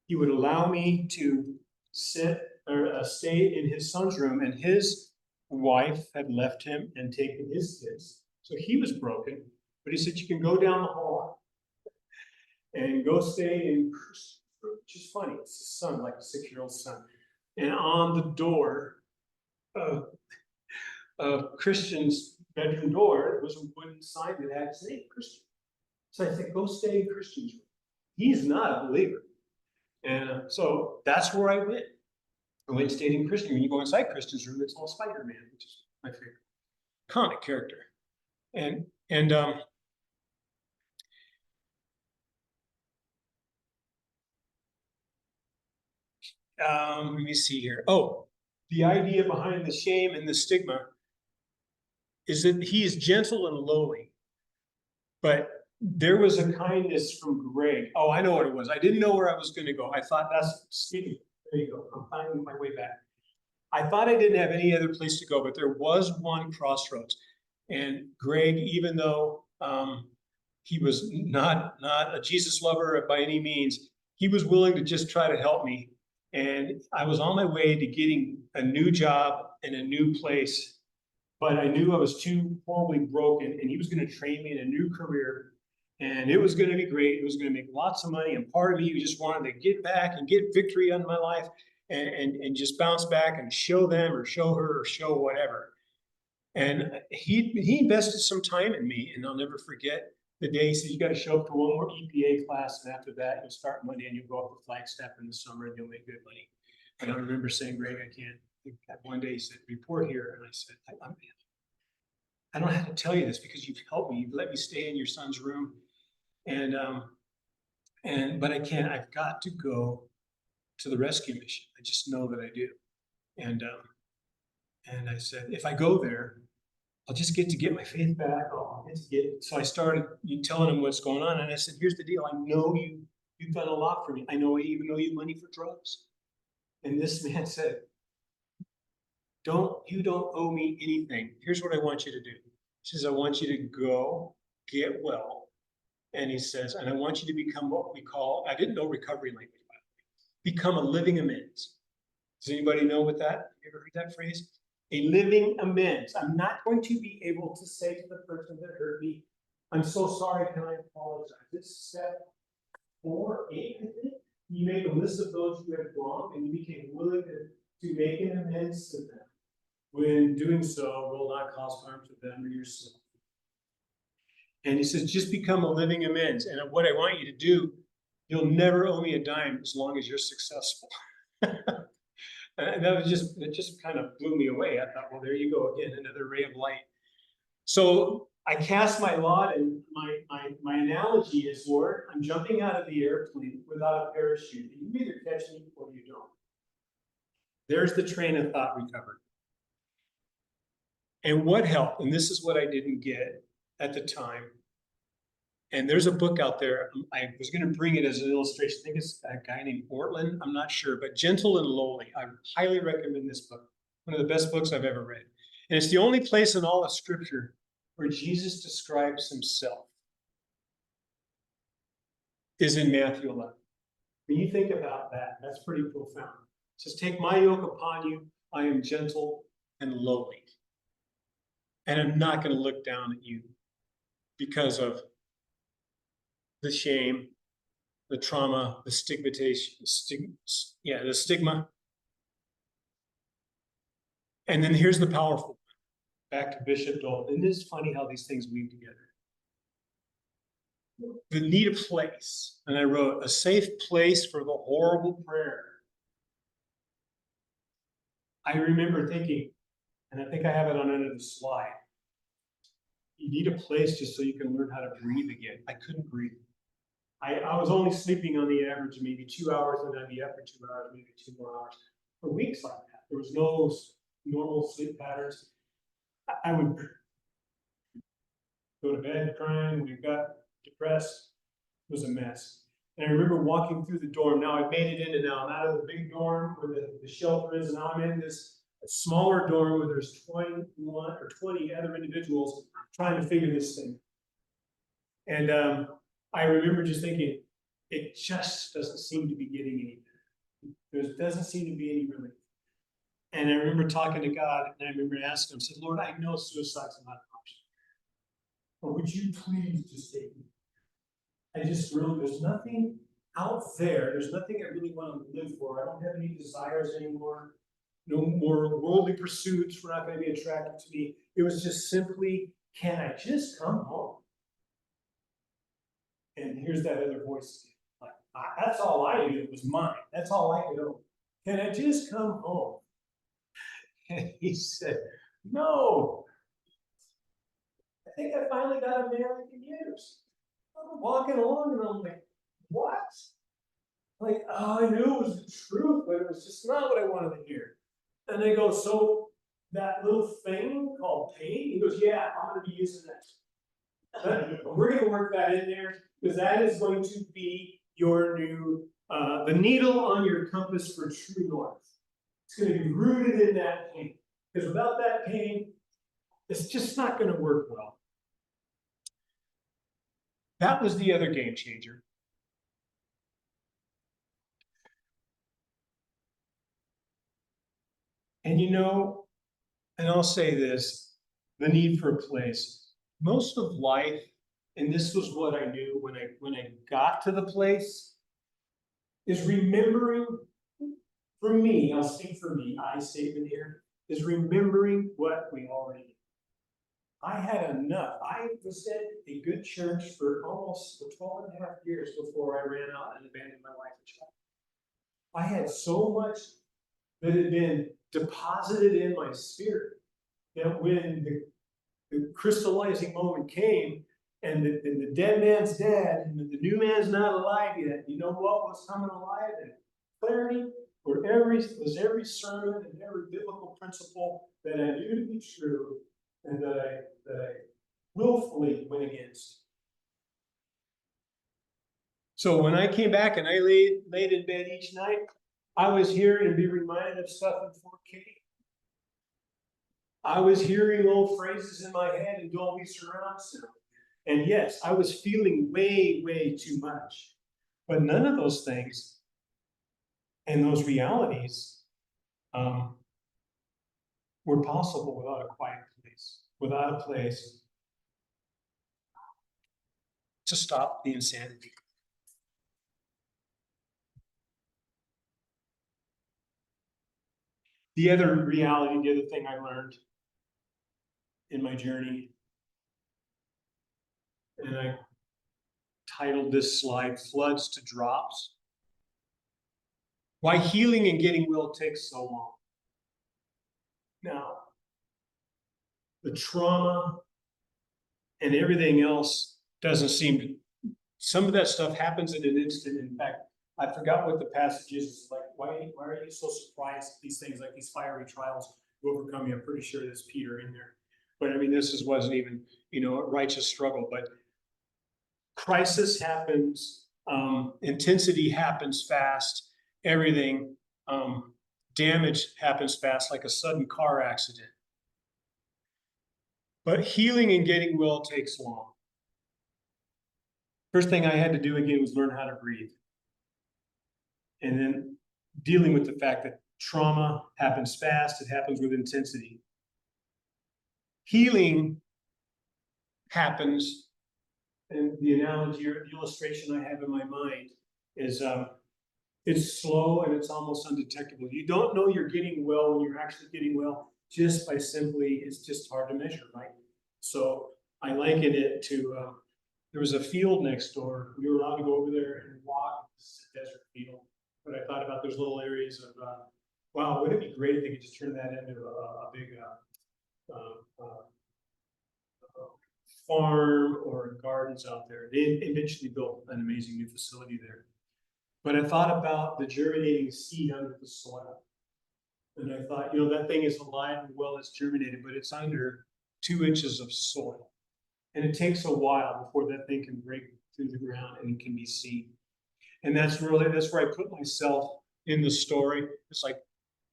He would allow me to sit or stay in his son's room, and his wife had left him and taken his kids. So he was broken. But he said, you can go down the hall and go stay in Christian room, which is funny. It's his son, like a 6-year-old son. And on the door of Christian's bedroom door was a wooden sign that had his name, Christian. So I said, go stay in Christian's room. He's not a believer. And so that's where I went. I went and stayed in Christian. When you go inside Christian's room, it's all Spider-Man, which is my favorite comic character. And let me see here. Oh, the idea behind the shame and the stigma is that he is gentle and lowly. But there was a kindness from Greg. Oh, I know what it was. I didn't know where I was going to go. I thought there you go. I'm finding my way back. I thought I didn't have any other place to go, but there was one crossroads. And Greg, even though he was not a Jesus lover by any means, he was willing to just try to help me. And I was on my way to getting a new job in a new place, but I knew I was too horribly broken, and he was going to train me in a new career, and it was going to be great. It was going to make lots of money, and part of me just wanted to get back and get victory on my life and just bounce back and show them or show her or show whatever. And he invested some time in me, and I'll never forget the day he said, you got to show up for one more EPA class, and after that, you'll start Monday, and you'll go up to Flagstaff in the summer, and you'll make good money. And I remember saying, Greg, I can't. One day he said, report here. And I said, I don't have to tell you this because you've helped me. You've let me stay in your son's room. But I can't. I've got to go to the rescue mission. I just know that I do. And I said, if I go there, I'll just get to get my faith back. So I started telling him what's going on. And I said, here's the deal. I know you've done a lot for me. I know I even owe you money for drugs. And this man said, you don't owe me anything. Here's what I want you to do. He says, I want you to go get well. And he says, and I want you to become what we call, I didn't know recovery language, by the way, become a living amends. Does anybody know what that? Have you ever heard that phrase? A living amends. I'm not going to be able to say to the person that hurt me, I'm so sorry, can I apologize? It's step 4, 8, I think. You made a list of those you had wrong, and you became willing to make an amends to them. When doing so, will not cause harm to them or yourself. And he says, just become a living amends. And what I want you to do, you'll never owe me a dime as long as you're successful. And it just kind of blew me away. I thought, well, there you go again, another ray of light. So I cast my lot, and my analogy is, Lord, I'm jumping out of the airplane without a parachute. And you either catch me or you don't. There's the train of thought recovered. And what helped, and this is what I didn't get at the time, and there's a book out there, I was going to bring it as an illustration. I think it's a guy named Ortland, I'm not sure, but Gentle and Lowly. I highly recommend this book. One of the best books I've ever read. And it's the only place in all of Scripture where Jesus describes himself is in Matthew 11. When you think about that, that's pretty profound. It says, take my yoke upon you, I am gentle and lowly. And I'm not going to look down at you because of the shame, the trauma, the stigmatization, the stigma. And then here's the powerful one. Back to Bishop Dalton. And it is funny how these things weave together. The need a place. And I wrote, a safe place for the horrible prayer. I remember thinking, and I think I have it on another slide, you need a place just so you can learn how to breathe again. I couldn't breathe. I was only sleeping on the average maybe 2 hours, and I'd be up for 2 hours, maybe 2 more hours for weeks like that. There was no normal sleep patterns. I would go to bed crying, wake up, depressed. It was a mess. And I remember walking through the dorm. Now I've made it into now. I'm out of the big dorm where the shelter is, and now I'm in this smaller dorm where there's 21 or 20 other individuals trying to figure this thing. And I remember just thinking, it just doesn't seem to be getting any better. There doesn't seem to be any relief. And I remember talking to God, and I remember asking him, I said, Lord, I know suicide's not an option. But would you please just take me? I just really, there's nothing out there. There's nothing I really want to live for. I don't have any desires anymore. No more worldly pursuits were not going to be attractive to me. It was just simply, can I just come home? And here's that other voice. Like, that's all I knew. It was mine. That's all I could know. Can I just come home? And he said, no. I think I finally got a man I can use. I'm walking along and I'm like, what? Like, oh, I knew it was the truth, but it was just not what I wanted to hear. And they go, so that little thing called pain? He goes, yeah, I'm going to be using that. We're going to work that in there because that is going to be your new, the needle on your compass for true north. It's going to be rooted in that pain. Because without that pain, it's just not going to work well. That was the other game changer. And you know, and I'll say this, the need for a place. Most of life, and this was what I knew when I got to the place, is remembering, for me, I'll speak for me, I statement here, is remembering what we already knew. I had enough. I was at a good church for almost 12 and a half years before I ran out and abandoned my wife and child. I had so much that had been deposited in my spirit that when the crystallizing moment came and the dead man's dead and the new man's not alive yet, you know what was coming alive? And clarity was every sermon and every biblical principle that I knew to be true and that I willfully went against. So when I came back and I laid in bed each night, I was hearing and be reminded of stuff in 4K. I was hearing old phrases in my head and Dolby surround sound. And yes, I was feeling way, way too much. But none of those things and those realities were possible without a quiet place, without a place to stop the insanity. The other reality, the other thing I learned in my journey, and I titled this slide, Floods to Drops. Why healing and getting well takes so long. Now, the trauma and everything else doesn't seem to, some of that stuff happens in an instant. In fact, I forgot what the passage is. It's like, why are you so surprised at these things, like these fiery trials to overcome you? I'm pretty sure there's Peter in there. But I mean, wasn't even, a righteous struggle. But crisis happens, intensity happens fast, everything, damage happens fast, like a sudden car accident. But healing and getting well takes long. First thing I had to do again was learn how to breathe. And then dealing with the fact that trauma happens fast, it happens with intensity. Healing happens, and the analogy or the illustration I have in my mind is it's slow and it's almost undetectable. You don't know you're getting well when you're actually getting well just by simply, it's just hard to measure, right? So I liken it to, there was a field next door. We were allowed to go over there and walk. It's a desert field. But I thought about those little areas of, wow, wouldn't it be great if they could just turn that into a big farm or gardens out there. They eventually built an amazing new facility there. But I thought about the germinating seed under the soil. And I thought, that thing is alive and well, it's germinated, but it's under 2 inches of soil. And it takes a while before that thing can break through the ground and it can be seen. And that's where I put myself in the story. It's like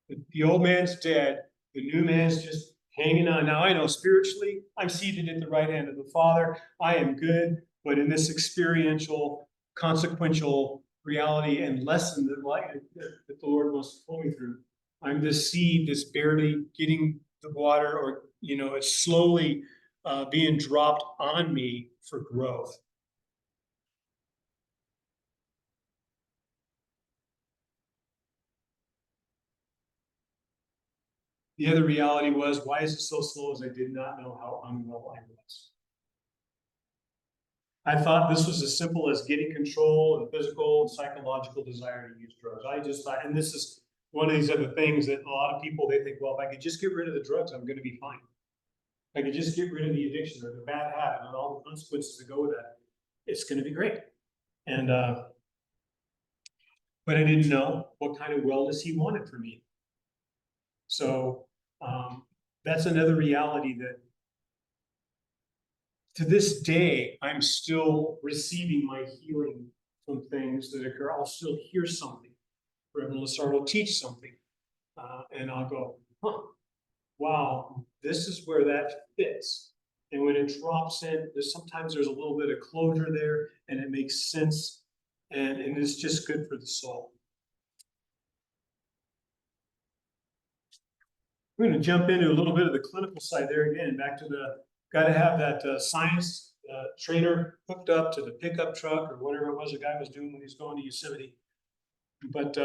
the old man's dead, the new man's just hanging on. Now I know spiritually, I'm seated at the right hand of the Father. I am good, but in this experiential, consequential reality and lesson that the Lord wants to pull me through, I'm this seed that's barely getting the water, or, it's slowly being dropped on me for growth. The other reality was, why is it so slow? As I did not know how unwell I was. I thought this was as simple as getting control and physical and psychological desire to use drugs. I just thought, and this is one of these other things that a lot of people, they think, well, if I could just get rid of the drugs, I'm going to be fine. If I could just get rid of the addiction or the bad habit and all the consequences that go with that, it's going to be great. And but I didn't know what kind of wellness he wanted for me. So that's another reality that to this day, I'm still receiving my healing from things that occur. I'll still hear something. Reverend Lassard will teach something. And I'll go, wow, this is where that fits. And when it drops in, sometimes there's a little bit of closure there, and it makes sense. And it's just good for the soul. We're going to jump into a little bit of the clinical side there again, back to the got to have that science trainer hooked up to the pickup truck or whatever it was the guy was doing when he was going to Yosemite. But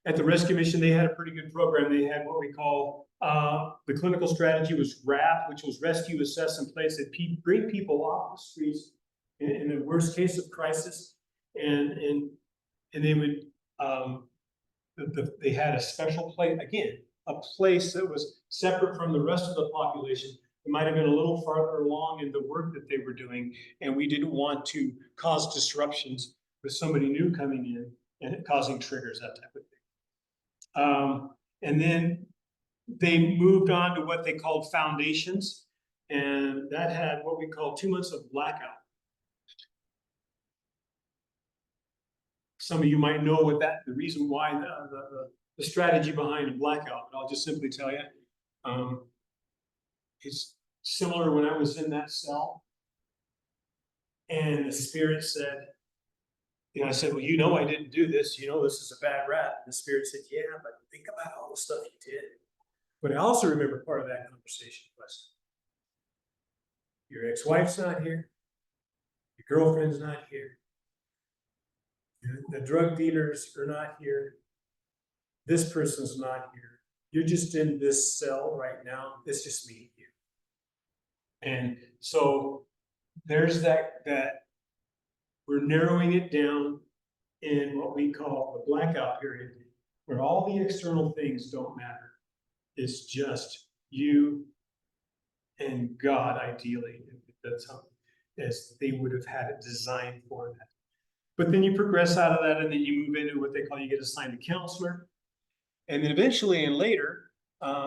at the rescue mission, they had a pretty good program. They had what we call the clinical strategy was RAP, which was rescue, assess, and place. That bring people off the streets in the worst case of crisis, and they would they had a special place, again, a place that was separate from the rest of the population. It might have been a little farther along in the work that they were doing, and we didn't want to cause disruptions with somebody new coming in and causing triggers, that type of thing. And then they moved on to what they called foundations, and that had what we call 2 months of blackout. Some of you might know what the reason why the strategy behind a blackout, but I'll just simply tell you, it's similar when I was in that cell, and the spirit said, I said, well, I didn't do this. This is a bad rap. And the spirit said, yeah, but think about all the stuff you did. But I also remember part of that conversation was, your ex-wife's not here, your girlfriend's not here, the drug dealers are not here, this person's not here. You're just in this cell right now. It's just me and you. And so there's that we're narrowing it down in what we call the blackout period, where all the external things don't matter. It's just you and God, ideally. That's how, as they would have had it designed for that. But then you progress out of that, and then you move into what they call, you get assigned a counselor. And then eventually and later,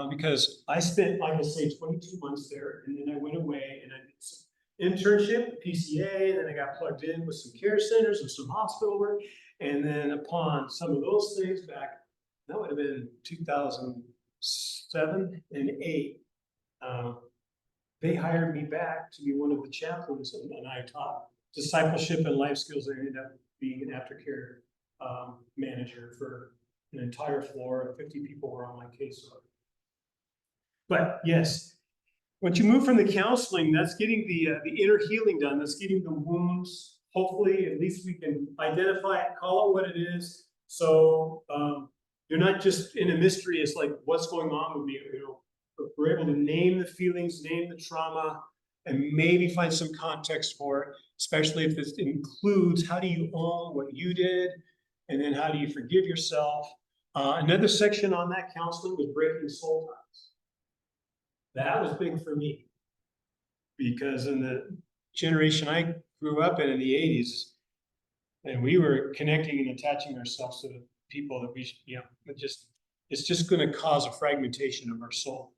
because I spent, like I say, 22 months there, and then I went away and I did some internship at PCA, and then I got plugged in with some care centers and some hospital work. And then upon some of those things back, that would have been 2007 and 8, they hired me back to be one of the chaplains, and I taught discipleship and life skills. I ended up being an aftercare manager for an entire floor, and 50 people were on my caseload. But yes, once you move from the counseling, that's getting the inner healing done. That's getting the wounds. Hopefully, at least we can identify it, call it what it is. So you're not just in a mystery. It's like, what's going on with me? We're able to name the feelings, name the trauma, and maybe find some context for it, especially if this includes how do you own what you did, and then how do you forgive yourself. Another section on that counseling was breaking soul ties. That was big for me, because in the generation I grew up in the 80s, and we were connecting and attaching ourselves to the people that we, it's just going to cause a fragmentation of our soul.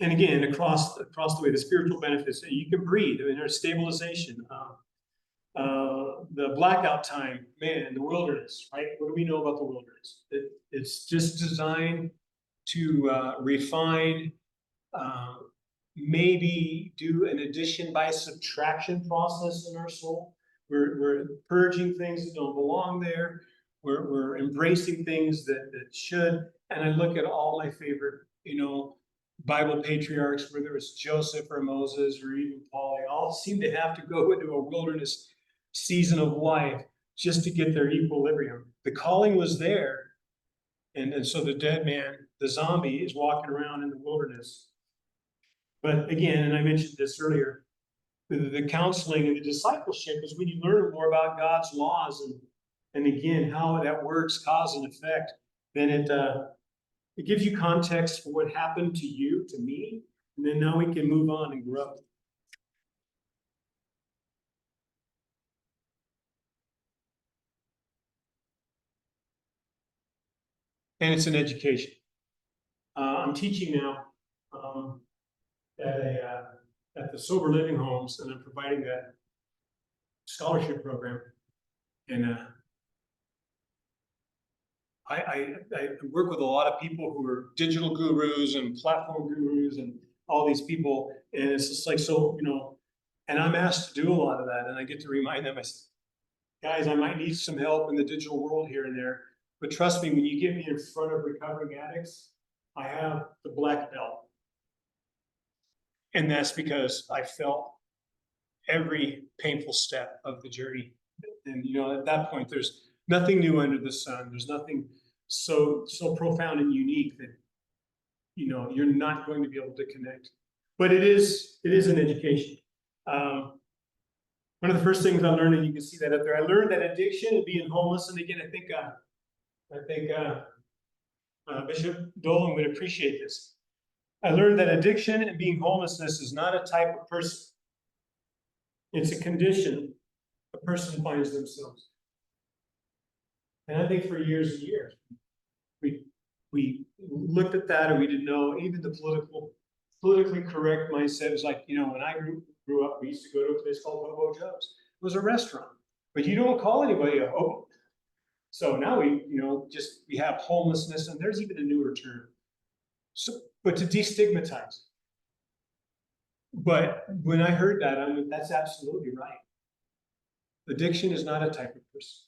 And again, across the way, the spiritual benefits, you can breathe. There's stabilization. The blackout time, man, the wilderness, right? What do we know about the wilderness? It's just designed to refine, maybe do an addition by subtraction process in our soul, We're purging things that don't belong there. We're embracing things that should. And I look at all my favorite, Bible patriarchs, whether it's Joseph or Moses or even Paul, they all seem to have to go into a wilderness season of life just to get their equilibrium. The calling was there. And so the dead man, the zombie, is walking around in the wilderness. But again, and I mentioned this earlier, the counseling and the discipleship is when you learn more about God's laws and again, how that works, cause and effect, then it gives you context for what happened to you, to me, and then now we can move on and grow. And it's an education. I'm teaching now at the sober living homes, and I'm providing that scholarship program. And I work with a lot of people who are digital gurus and platform gurus and all these people. And it's just like, so, and I'm asked to do a lot of that. And I get to remind them, I say, guys, I might need some help in the digital world here and there. But trust me, when you get me in front of recovering addicts, I have the black belt. And that's because I felt every painful step of the journey. And, at that point, there's nothing new under the sun. There's nothing so profound and unique that, you're not going to be able to connect. But it is an education. One of the first things I learned, and you can see that up there, I learned that addiction and being homeless, and again, I think Bishop Dolan would appreciate this. I learned that addiction and being homelessness is not a type of person. It's a condition a person finds themselves. And I think for years and years, we looked at that and we didn't know. Even the politically correct mindset was like, when I grew up, we used to go to a place called Hobo Joe's. It was a restaurant, but you don't call anybody a hobo. So now we have homelessness, and there's even a newer term. So, but to destigmatize. But when I heard that, that's absolutely right. Addiction is not a type of person.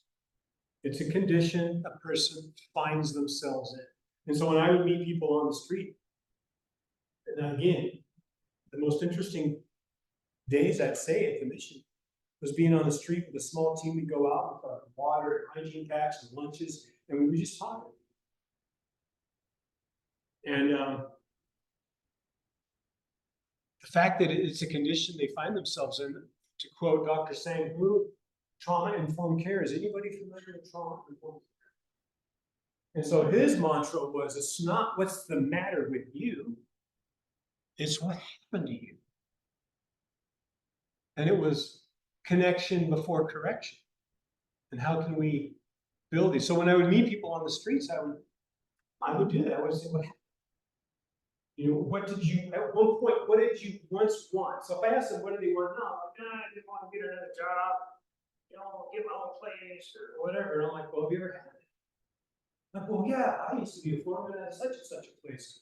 It's a condition a person finds themselves in. And so when I would meet people on the street, and again, the most interesting days I'd say at the mission was being on the street with a small team. We'd go out with water, hygiene packs, and lunches, and we would just talk. And the fact that it's a condition they find themselves in, to quote Dr. Sang Blue, trauma-informed care. Is anybody familiar with trauma-informed care? And so his mantra was, it's not what's the matter with you, it's what happened to you. And it was connection before correction. And how can we build these? So when I would meet people on the streets, I would do that. I would say, what happened? What did you, at one point, what did you once want? So if I asked them, what do they want now? Like, I didn't want to get another job, get my own place or whatever. And I'm like, well, have you ever had it? Like, well, yeah, I used to be a foreman at such and such a place.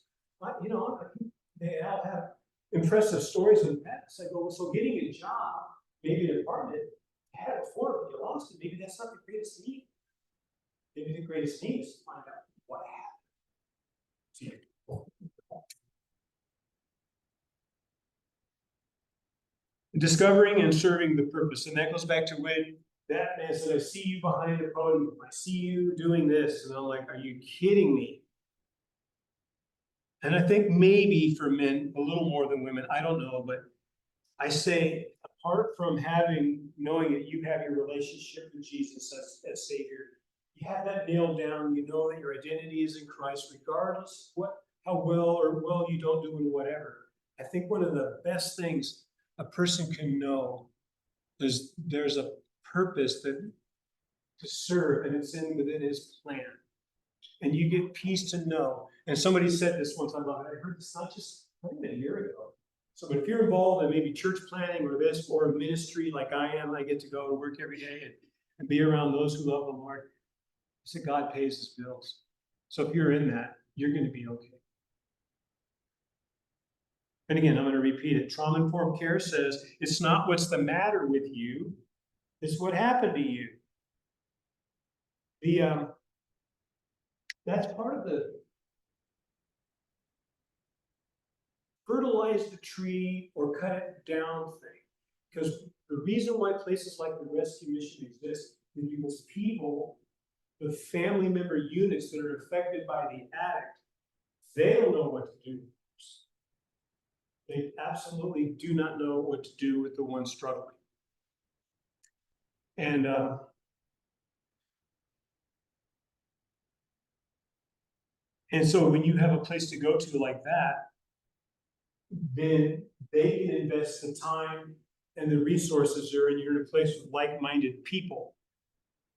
They all have impressive stories in the past. I go, well, so getting a job, maybe an apartment, you had it before, but you lost it. Maybe that's not the greatest need. Maybe the greatest need is to find out what happened to you. Discovering and serving the purpose. And that goes back to when that man said, I see you behind the podium. I see you doing this. And I'm like, are you kidding me? And I think maybe for men, a little more than women, I don't know, but I say, apart from knowing that you have your relationship with Jesus as Savior, you have that nailed down, you know that your identity is in Christ, regardless how well you don't do in whatever. I think one of the best things a person can know is there's a purpose to serve, and it's within his plan. And you get peace to know. And somebody said this one time, I heard this not just a year ago. So if you're involved in maybe church planning or this, or a ministry like I am, I get to go to work every day and be around those who love the Lord. I said, God pays his bills. So if you're in that, you're going to be okay. And again, I'm going to repeat it. Trauma-informed care says it's not what's the matter with you, It's what happened to you. That's part of the fertilize the tree or cut it down thing. Because the reason why places like the rescue mission exist is because people, the family member units that are affected by the addict, they don't know what to do. They absolutely do not know what to do with the one struggling. And so when you have a place to go to like that, then they can invest the time and the resources there, and you're in a place with like-minded people.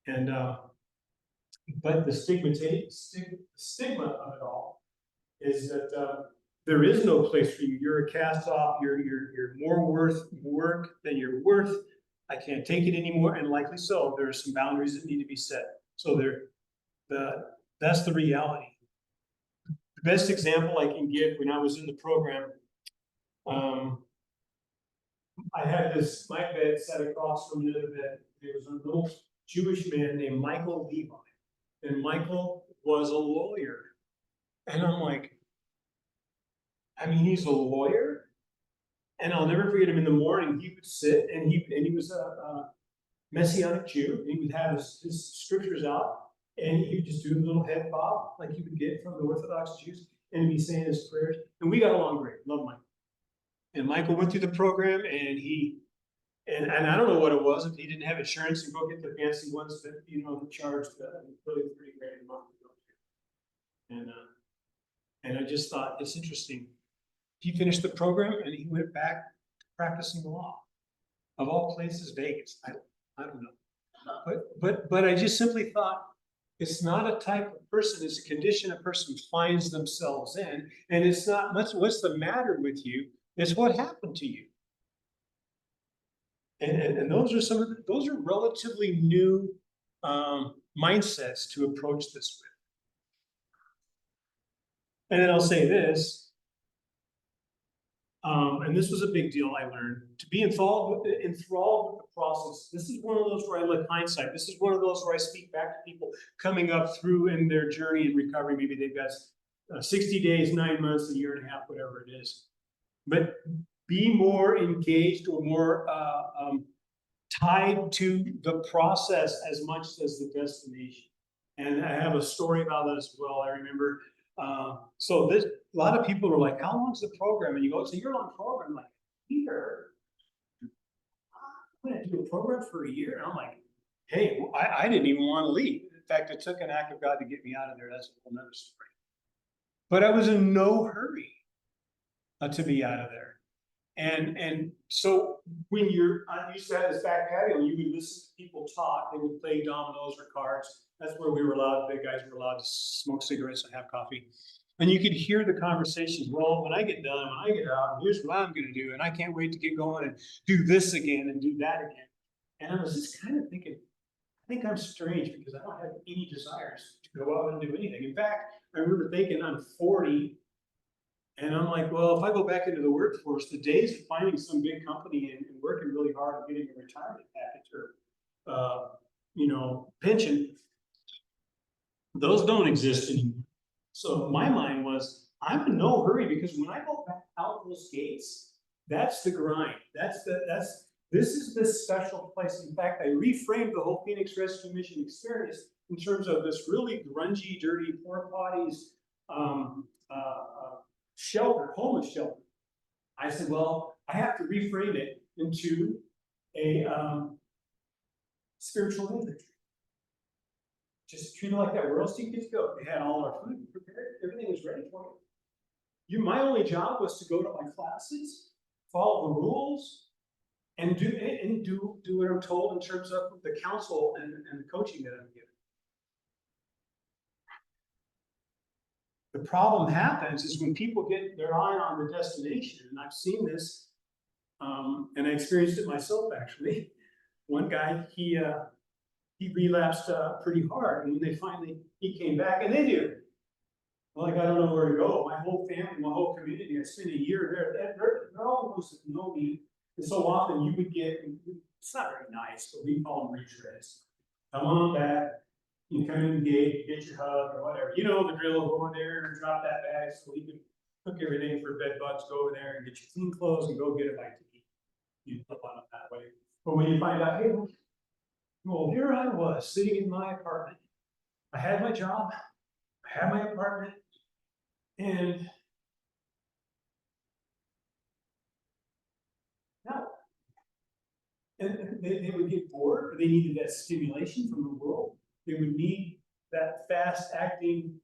And but the stigma of it all is that there is no place for you. You're a cast off. You're more worth work than you're worth. I can't take it anymore, and likely so. There are some boundaries that need to be set. So that's the reality. The best example I can give, when I was in the program, I had my bed sat across from another bed. There was a little Jewish man named Michael Levi, and Michael was a lawyer. And I'm like, I mean, he's a lawyer, and I'll never forget him. In the morning, he would sit, and he was a Messianic Jew. And he would have his scriptures out, and he would just do a little head bob like you would get from the Orthodox Jews, and he'd be saying his prayers. And we got along great. Love Michael. And Michael went through the program, and and I don't know what it was, if he didn't have insurance and go get the fancy ones that, charged really pretty great amount to go to. And I just thought, it's interesting. He finished the program and he went back to practicing law. Of all places, Vegas. I don't know. But I just simply thought, it's not a type of person, it's a condition a person finds themselves in. And it's not what's the matter with you, it's what happened to you. And those are those are relatively new mindsets to approach this with. And then I'll say this, and this was a big deal I learned, to be enthralled with the process. This is one of those where I look hindsight. This is one of those where I speak back to people coming up through in their journey in recovery. Maybe they've got 60 days, 9 months, a year and a half, whatever it is. But be more engaged or more tied to the process as much as the destination. And I have a story about that as well. I remember, so a lot of people are like, how long is the program? And you go, it's a year-long program. I'm like, Peter, I'm going to do a program for a year. And I'm like, hey, I didn't even want to leave. In fact, it took an act of God to get me out of there. That's a whole nother story. But I was in no hurry to be out of there. And so when I used to have this back patio, you would listen to people talk. They would play dominoes or cards. That's where we were allowed, big guys were allowed to smoke cigarettes and have coffee. And you could hear the conversations. Well, when I get done, when I get out, here's what I'm going to do. And I can't wait to get going and do this again and do that again. And I was just kind of thinking, I think I'm strange because I don't have any desires to go out and do anything. In fact, I remember thinking I'm 40. And I'm like, well, if I go back into the workforce, the days of finding some big company and working really hard and getting a retirement package or, pension, those don't exist anymore. So my mind was, I'm in no hurry because when I go back out those gates, that's the grind. This is this special place. In fact, I reframed the whole Phoenix Rescue Mission experience in terms of this really grungy, dirty, porta potties, shelter, homeless shelter. I said, well, I have to reframe it into a spiritual inventory. Just treat it like that. Where else do you get to go? They had all our food prepared. Everything was ready for you. My only job was to go to my classes, follow the rules, and do what I'm told in terms of the counsel and the coaching that I'm given. The problem happens is when people get their eye on the destination, and I've seen this, and I experienced it myself actually. One guy, he relapsed pretty hard, and when he came back, and they do. Well, like, I don't know where to go. My whole family, my whole community, I spent a year there. They're all those that know me, and so often you would get It's not very nice, but we call them retreads. Come on back, you come in the gate, get your hug or whatever. You know the drill, go in there and drop that bag so you can cook everything for bed bugs, go over there and get your clean clothes and go get a bite to eat. You flip on it that way. But when you find out, hey, well, here I was sitting in my apartment. I had my job, I had my apartment, and now, and they would get bored, or they needed that stimulation from the world. They would need that fast acting,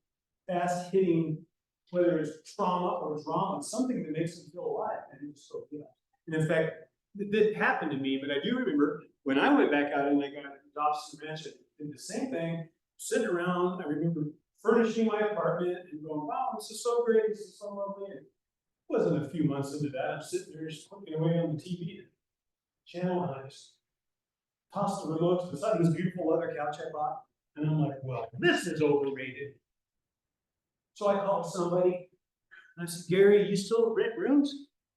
fast hitting, whether it's trauma or drama, something that makes them feel alive. And just so, yeah. And in fact, it didn't happen to me, but I do remember when I went back out and I got adopted ranch, I did the same thing, sitting around. I remember furnishing my apartment and going, wow, this is so great, this is so lovely. And it wasn't a few months into that, I'm sitting there just looking away on the TV channel, and I just tossed the remote to the side of this beautiful leather couch I bought. And I'm like, well, this is overrated. So I called somebody, and I said, Gary, you still rent rooms?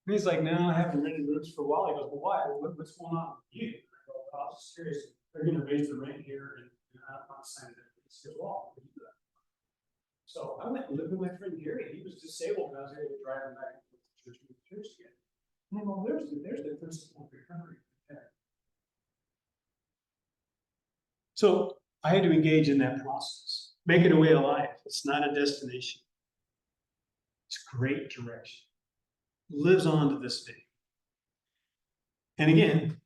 And he's like, no, I haven't rented rooms for a while. He goes, well, why? What's going on with you? And I go, well, I was just curious. They're going to raise the rent here, and I don't want to sign it. He said, well, I'll do that. So I went and lived with my friend Gary. He was disabled, and I was able to drive him back to the church again. And I go, there's the principle of recovery. So I had to engage in that process. Make it a way of life. It's not a destination. It's great direction. Lives on to this day. And again,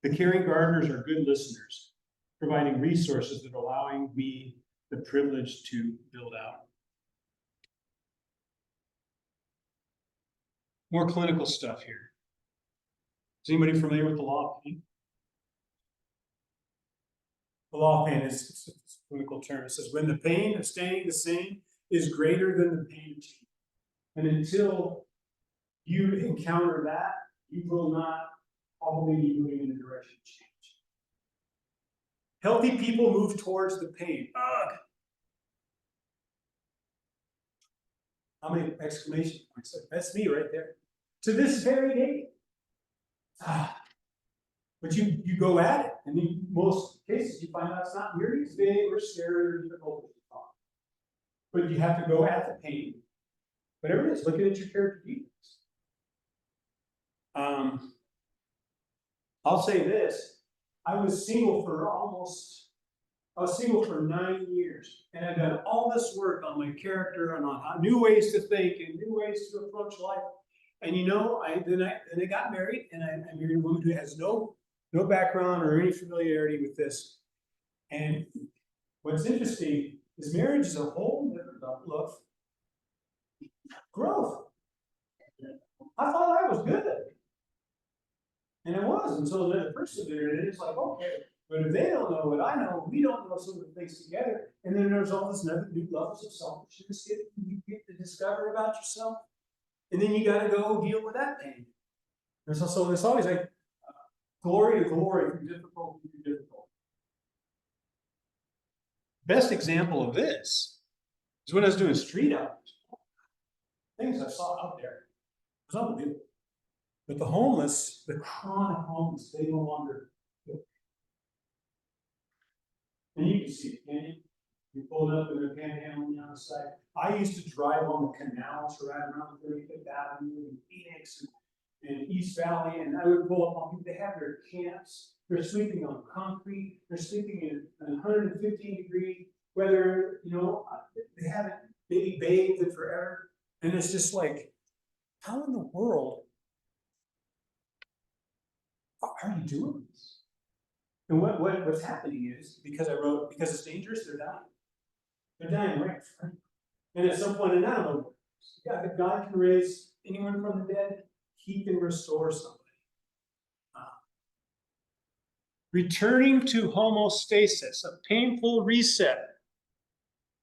the caring gardeners are good listeners, providing resources that are allowing me the privilege to build out. More clinical stuff here. Is anybody familiar with the law of pain? The law of pain is a clinical term. It says when the pain of staying the same is greater than the pain of change. And until you encounter that, you will not probably be moving in the direction of change. Healthy people move towards the pain. Ugh! How many exclamation points? That's me right there. To this very day. But you go at it, and in most cases you find out it's not nearly as big or scary or difficult as you thought. But you have to go at the pain. Whatever it is, looking at your character defects. I'll say this. I was single for 9 years, and I've done all this work on my character and on new ways to think and new ways to approach life. And you know, then I got married, and I married a woman who has no background or any familiarity with this. And what's interesting is marriage is a whole different level of growth. I thought I was good. And it was until the other person did it. And it's like, okay, but if they don't know what I know, we don't know some of the things together. And then there's all this other new levels of selfishness you get to discover about yourself. And then you got to go deal with that pain. There's always like glory to glory from difficulty to difficulty. Best example of this is when I was doing street hours. Things I saw out there. It was unbelievable. But the homeless, the chronic homeless, they no longer live. And you can see it, can't you? You pulled up in the panhandle on the other side. I used to drive on the canals around 35th Avenue in Phoenix and East Valley, and I would pull up on people. They have their camps. They're sleeping on concrete. They're sleeping in 115-degree weather. You know, they haven't maybe bathed in forever. And it's just like, how in the world are you doing this? And what's happening is, because it's dangerous, they're dying. They're dying right. And at some point, and I don't know, if God can raise anyone from the dead, he can restore somebody. Returning to homeostasis, a painful reset.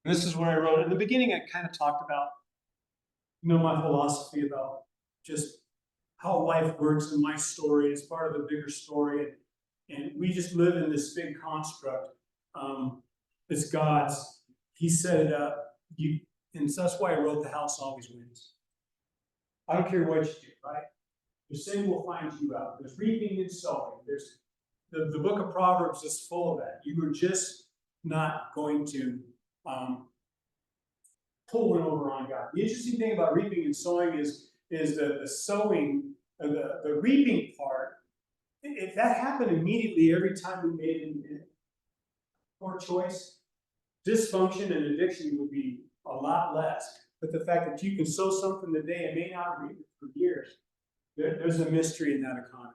And this is where I wrote it. In the beginning, I kind of talked about, my philosophy about just how life works in my story as part of a bigger story. And we just live in this big construct. It's God's. He set it up. And so that's why I wrote The House Always Wins. I don't care what you do, right? Your sin will find you out. There's reaping and sowing. the book of Proverbs is full of that. You are just not going to pull one over on God. The interesting thing about reaping and sowing is the sowing, the reaping part. If that happened immediately every time we made a poor choice, dysfunction and addiction would be a lot less. But the fact that you can sow something today and may not reap it for years, there's a mystery in that economy.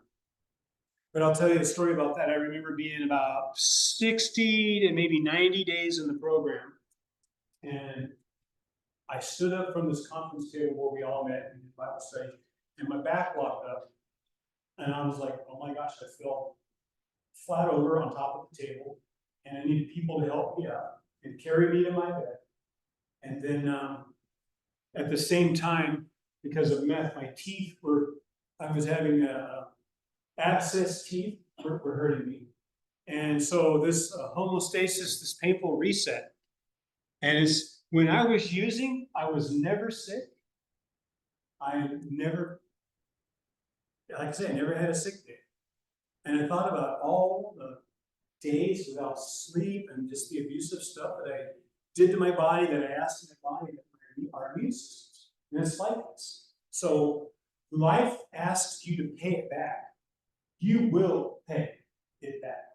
But I'll tell you a story about that. I remember being about 60 to maybe 90 days in the program. And I stood up from this conference table where we all met in the Bible study, and my back locked up. And I was like, oh my gosh, I fell flat over on top of the table. And I needed people to help me up and carry me to my bed. And then at the same time, because of meth, my teeth I was having abscess teeth were hurting me. And so this homeostasis, this painful reset. And when I was using, I was never sick. I never, like I said, I never had a sick day. And I thought about all the days without sleep and just the abusive stuff that I did to my body, that I asked my body, our immune systems. And it's like this. So life asks you to pay it back. You will pay it back.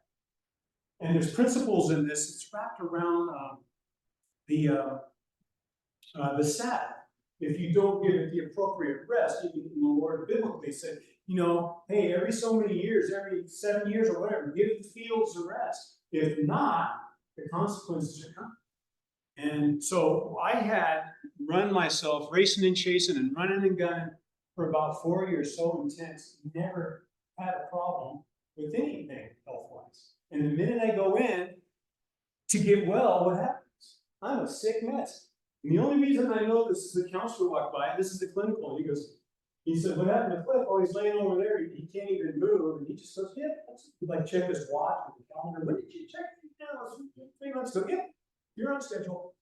And there's principles in this. It's wrapped around the Sabbath. If you don't give it the appropriate rest, the Lord biblically said, hey, every so many years, every 7 years or whatever, give the fields a rest. If not, the consequences are coming. And so I had run myself racing and chasing and running and gunning for about 4 years, so intense, never had a problem with anything health-wise. And the minute I go in to get well, what happens? I'm a sick mess. And the only reason I know this is the counselor walked by, this is the clinical. He said, what happened to Cliff? Oh, he's laying over there. He can't even move. And he just goes, yeah. He check his watch with the calendar. When did you check? Yeah, 3 months ago. Yeah, you're on schedule.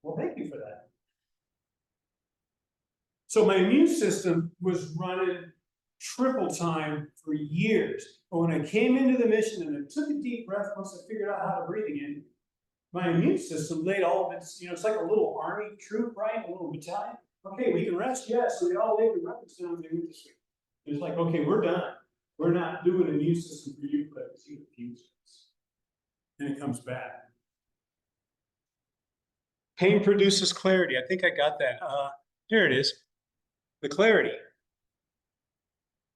Well, thank you for that. So my immune system was running triple time for years. But when I came into the mission and I took a deep breath, once I figured out how to breathe again, my immune system laid all of its, it's like a little army troop, right? A little battalion. Okay, we can rest, yes. So they all laid the weapons down and they went to sleep. It's like, okay, we're done. We're not doing an immune system for you, but it's you refuse us. And it comes back. Pain produces clarity. I think I got that. Here it is. The clarity.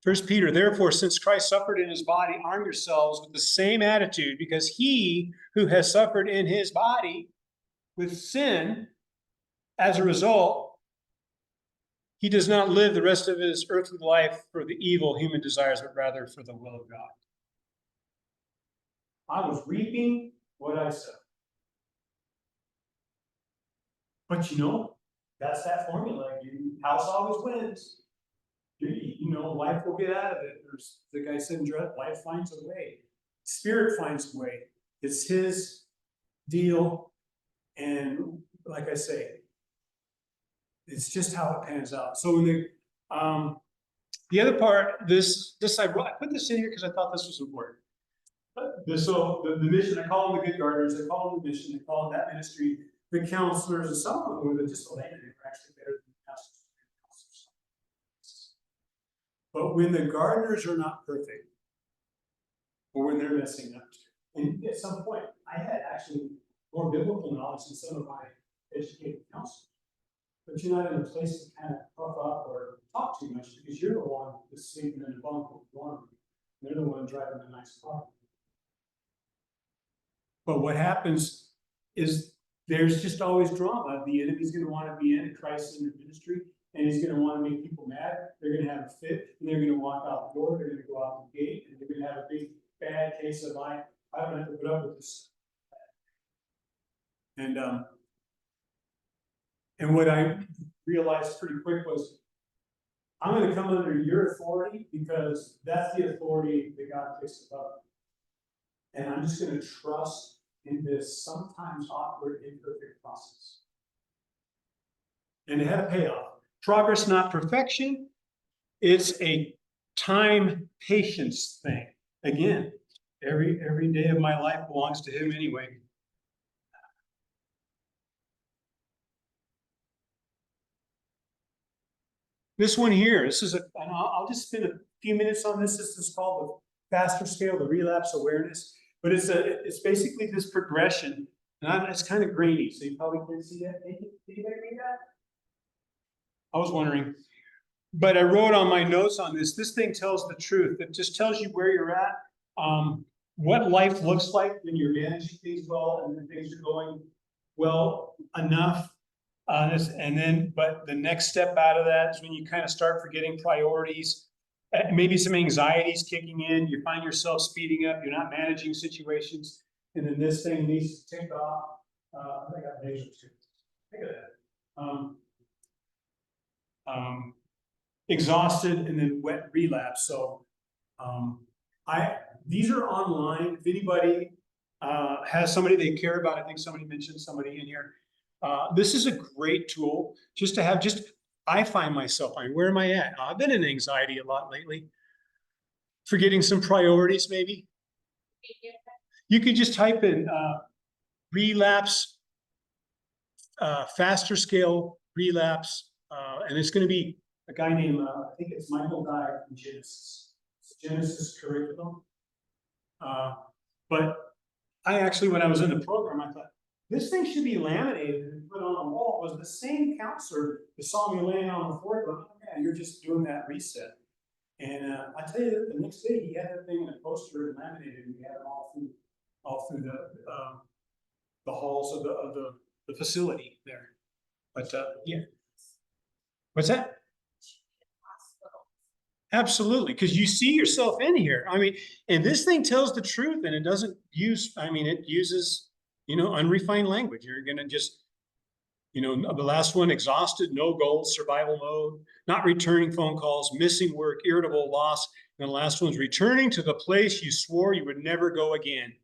1 Peter, therefore, since Christ suffered in his body, arm yourselves with the same attitude, because he who has suffered in his body with sin, as a result, he does not live the rest of his earthly life for the evil human desires, but rather for the will of God. I was reaping what I sowed. But that's that formula. House always wins. Life will get out of it. There's the guy said, life finds a way. Spirit finds a way. It's his deal. And like I say, it's just how it pans out. So in the other part, I put this in here because I thought this was important. So the mission, I call them the good gardeners, I call them the mission, I call them that ministry, the counselors, and some of them were just the land, they were actually better than the pastors. But when the gardeners are not perfect, or when they're messing up, and at some point, I had actually more biblical knowledge than some of my educated counselors. But you're not in a place to kind of puff up or talk too much because you're the one that's sleeping in a bunk with one. They're the one driving a nice car. But what happens is there's just always drama. The enemy's going to want to be in Christ in your ministry, and he's going to want to make people mad. They're going to have a fit, and they're going to walk out the door. They're going to go out the gate, and they're going to have a big bad case of I don't have to put up with this. And what I realized pretty quick was, I'm going to come under your authority because that's the authority that God takes above. And I'm just going to trust in this sometimes awkward, imperfect process. And it had a payoff. Progress, not perfection. It's a time patience thing. Again, every day of my life belongs to him anyway. This one here, and I'll just spend a few minutes on this. This is called the faster scale, the relapse awareness. But it's basically this progression, and it's kind of grainy, so you probably can't see that. Did anybody read that? I was wondering. But I wrote on my notes on this. This thing tells the truth. It just tells you where you're at, what life looks like when you're managing things well, and then things are going well enough. But the next step out of that is when you kind of start forgetting priorities, maybe some anxieties kicking in. You find yourself speeding up. You're not managing situations, and then this thing needs to tick off. I got laser too. Look at that. Exhausted, and then wet relapse. So, these are online. If anybody has somebody they care about, I think somebody mentioned somebody in here. This is a great tool just to have. I find myself, where am I at? I've been in anxiety a lot lately. Forgetting some priorities, maybe. You could just type in relapse, faster scale relapse, and it's going to be a guy named, I think it's Michael Dyer from Genesis. It's Genesis curriculum. But I actually, when I was in the program, I thought, this thing should be laminated and put on the wall. It was the same counselor that saw me laying on the floor going, oh, yeah, you're just doing that reset. And I tell you, the next day he had that thing in a poster and laminated, and we had it all through the halls of the facility there. But yeah. What's that? Absolutely, because you see yourself in here. And this thing tells the truth, and it doesn't use, it uses, unrefined language. You're going to just, the last one, exhausted, no goals, survival mode, not returning phone calls, missing work, irritable, loss. And the last one's returning to the place you swore you would never go again.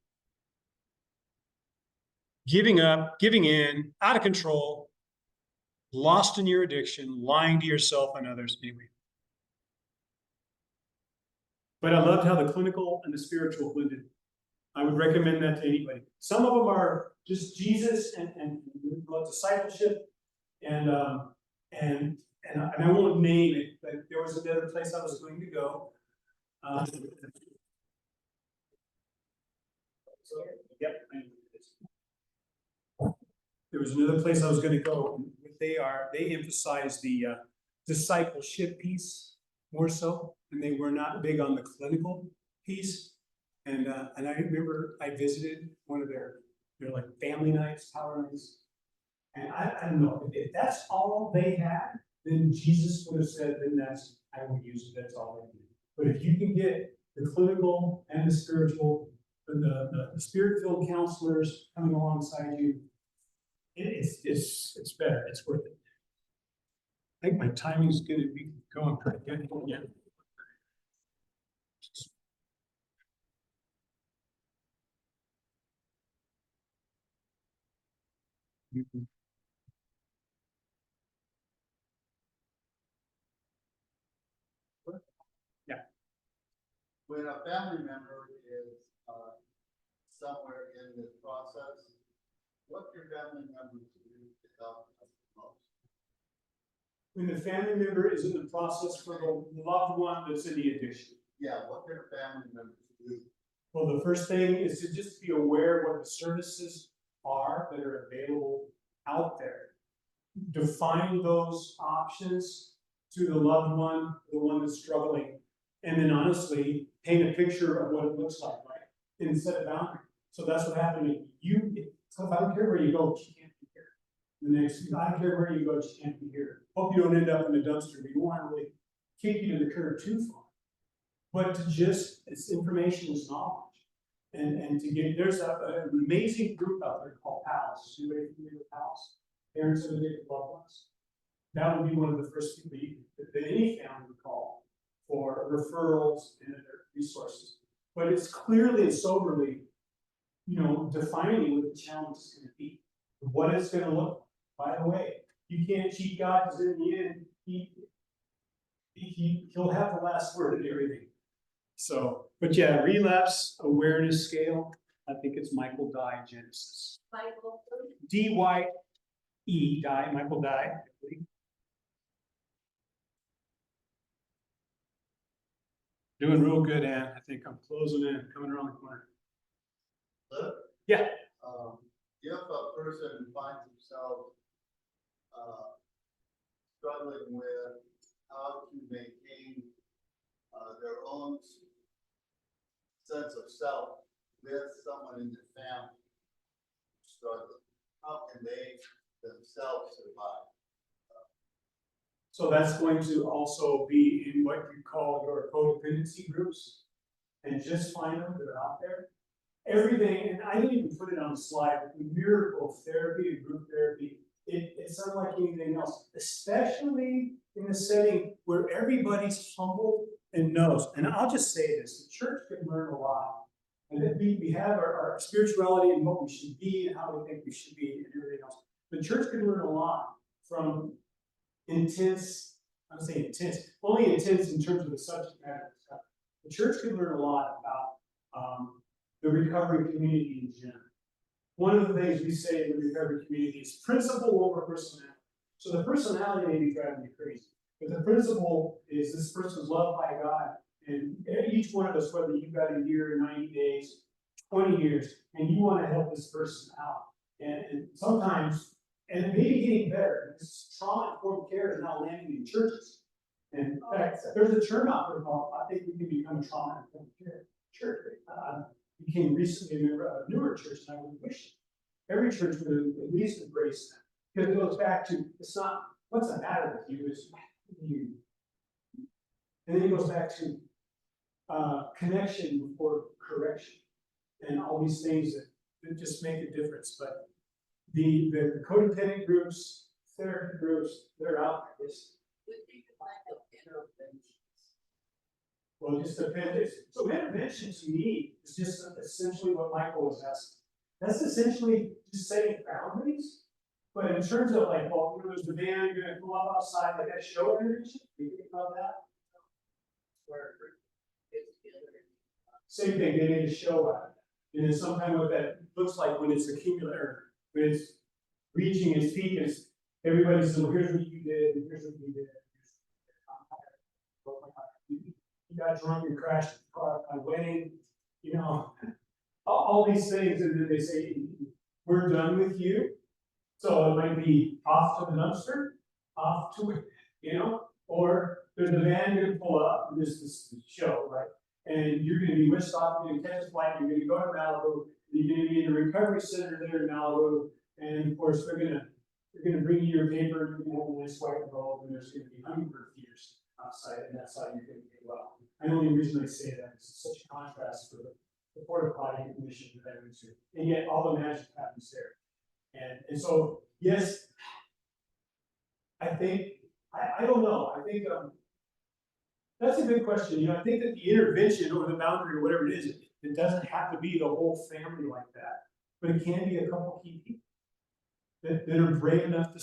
Giving up, giving in, out of control, lost in your addiction, lying to yourself and others. Anyway. But I loved how the clinical and the spiritual blended. I would recommend that to anybody. Some of them are just Jesus and discipleship, and I won't name it, but there was another place I was going to go. There was another place I was going to go. They emphasize the discipleship piece more so, and they were not big on the clinical piece. And I remember I visited one of their like family nights, power nights, and I don't know if that's all they had, then Jesus would have said, then I will use it. That's all they need. But if you can get the clinical and the spiritual, the spirit-filled counselors coming alongside you, it's better. It's worth it. I think my timing is going to be going pretty good. Yeah. Mm-hmm. Yeah. When a family member is somewhere in this process, what your family members do to help us the most? When the family member is in the process for the loved one that's in the addiction. Yeah, what their family members do. Well, the first thing is to just be aware of what the services are that are available out there. Define those options to the loved one, the one that's struggling, and then honestly paint a picture of what it looks like, right? And set a boundary. So that's what happened. So if I don't care where you go, she can't be here. The next, I don't care where you go, she can't be here. Hope you don't end up in the dumpster, but you don't want to really kick you to the curb too far. But to just, it's information is knowledge. And to get, there's an amazing group out there called PALS. Anybody familiar with PALS? Parents of addicted loved ones. That would be one of the first people that any family would call for referrals and other resources. But it's clearly and soberly, defining what the challenge is going to be, what it's going to look like. By the way, you can't cheat God, because in the end, he'll have the last word in everything. So, but yeah, relapse awareness scale, I think it's Michael Dye Genesis. Michael, D-Y-E, Dye, Michael Dye, I believe. Doing real good, Ann. I think I'm closing in, coming around the corner. Look, Yeah. if a person finds himself, struggling with how to maintain, their own sense of self with someone in their family struggling, how can they themselves survive? So that's going to also be in what you call your codependency groups. And just find them that are out there. Everything, and I didn't even put it on the slide, but miracle therapy and group therapy, it's unlike anything else, especially in the setting where everybody's humble and knows. And I'll just say this, the church can learn a lot. And that we have our spirituality and what we should be and how we think we should be and everything else. The church can learn a lot from intense, I'm saying intense, only intense in terms of the subject matter stuff. The church can learn a lot about the recovery community in general. One of the things we say in the recovery community is principle over personality. So the personality may be driving you crazy, but the principle is this person's loved by God, and each one of us, whether you've got a year, 90 days, 20 years, and you want to help this person out. And sometimes, and it may be getting better, this trauma-informed care is now landing in churches. And in fact, there's a term out there called, I think we can become a trauma-informed care church. Became recently a member of a newer church, and I would wish every church would at least embrace that. Because it goes back to, it's not, what's the matter with you, it's you. And then it goes back to connection before correction. And all these things that just make a difference. But the codependent groups, therapy groups, they're out there. Well, it just depends. So intervention to me is just essentially what Michael was asking. That's essentially just setting boundaries. But in terms of like, well, there's the band going to go up outside, like that show intervention, you think about that? Same thing, they made a show out of it. And then sometimes what that looks like when it's accumulator, when it's reaching its peak, is everybody says, well, here's what you did, and here's what you did. You got drunk and crashed the car at my wedding, you know, all these things, and then they say, we're done with you. So it might be off to the dumpster, off to it, you know, or there's a van you're gonna pull up, and this show, right? And you're gonna be whisked off, you're gonna catch a flight, you're gonna go to Malibu, you're gonna be in the recovery center there in Malibu, and of course they're gonna bring you your paper, you're gonna have a nice white robe, and there's gonna be hummingbird feeders outside, and that's how you're gonna get well. And the only reason I say that is such a contrast for the porta potty mission that I went to. And yet all the magic happens there. And so, yes, I think, I don't know, I think that's a good question. You know, I think that the intervention or the boundary or whatever it is, it doesn't have to be the whole family like that, but it can be a couple key people that are brave enough to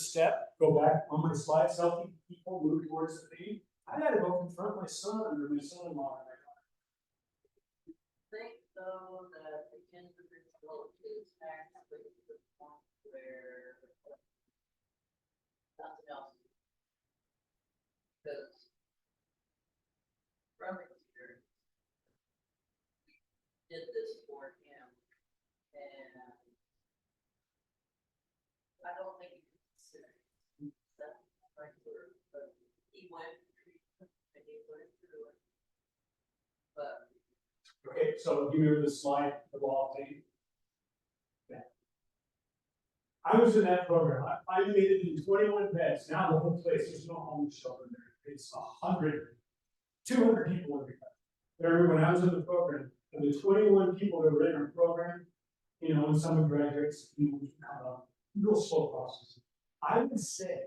go back on my slides, healthy people move towards the theme. I had to go confront my son or my son-in-law. I think though that the individual is actually to the point where nothing else. Because from experience, we did this for him, and I don't think he could consider that right word, but he went and he went through it. But Okay, so you remember the slide, the wall thing? Yeah. I was in that program. I made it in 21 beds. Now the whole place, there's no homeless shelter there. It's 100, 200 people in the country. When I was in the program, and the 21 people that were in our program, you know, when someone graduates, you know, real slow process. I would say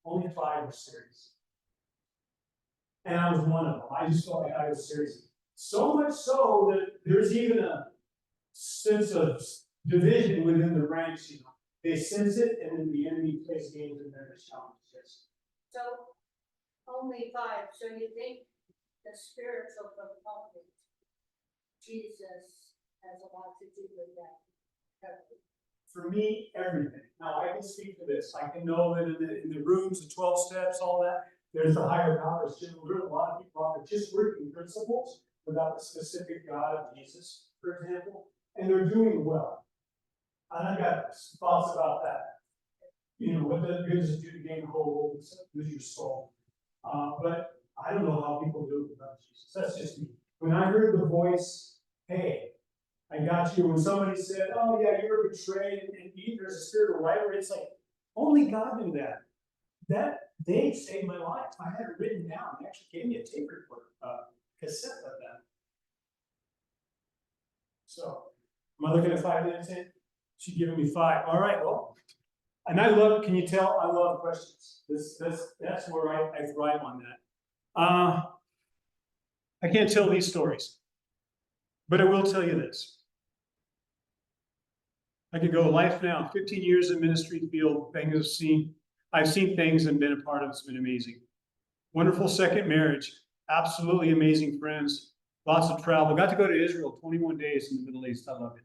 only 5 were serious. And I was one of them. I just felt like I was serious. So much so that there's even a sense of division within the ranks, you know. They sense it, and then the enemy plays games in there to challenge this. so Only 5, so you think the spiritual component, Jesus has a lot to do with that. For me, everything. Now, I can speak to this. I can know that in the rooms, the 12 steps, all that, there's the higher powers. There's a lot of people out there just working principles without the specific God of Jesus, for example, and they're doing well. And I've got thoughts about that. You know, what the good is to do to gain the whole world, lose your soul. But I don't know how people do it without Jesus. That's just me. When I heard the voice, hey, I got you. When somebody said, oh yeah, you were betrayed and there's a spirit of rivalry, it's like, only God knew that. That they saved my life. I had it written down. They actually gave me a tape recorder, cassette of that. So, am I looking at 5 minutes in? She's giving me 5. All right, well, and I love, can you tell, I love questions. That's where I thrive on that. I can't tell these stories, but I will tell you this. I could go life now, 15 years in ministry field, I've seen things and been a part of. It's been amazing. Wonderful second marriage, absolutely amazing friends, lots of travel. Got to go to Israel 21 days in the Middle East. I love it.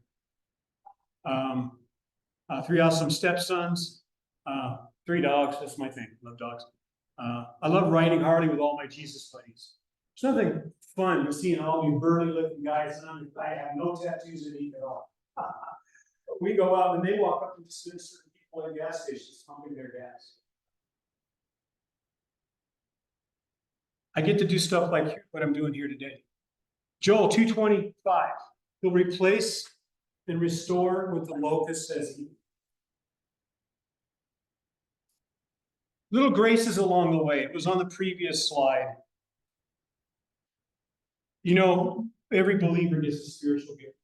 3 awesome stepsons, 3 dogs. That's my thing. Love dogs. I love riding Harley with all my Jesus buddies. There's nothing fun than seeing all these burly looking guys, and I have no tattoos in me at all. We go out and they walk up and just certain people at gas stations pumping their gas. I get to do stuff like what I'm doing here today. Joel 2:25, he'll replace and restore with the locust, says he. Little graces along the way. It was on the previous slide. You know, every believer gets a spiritual gift.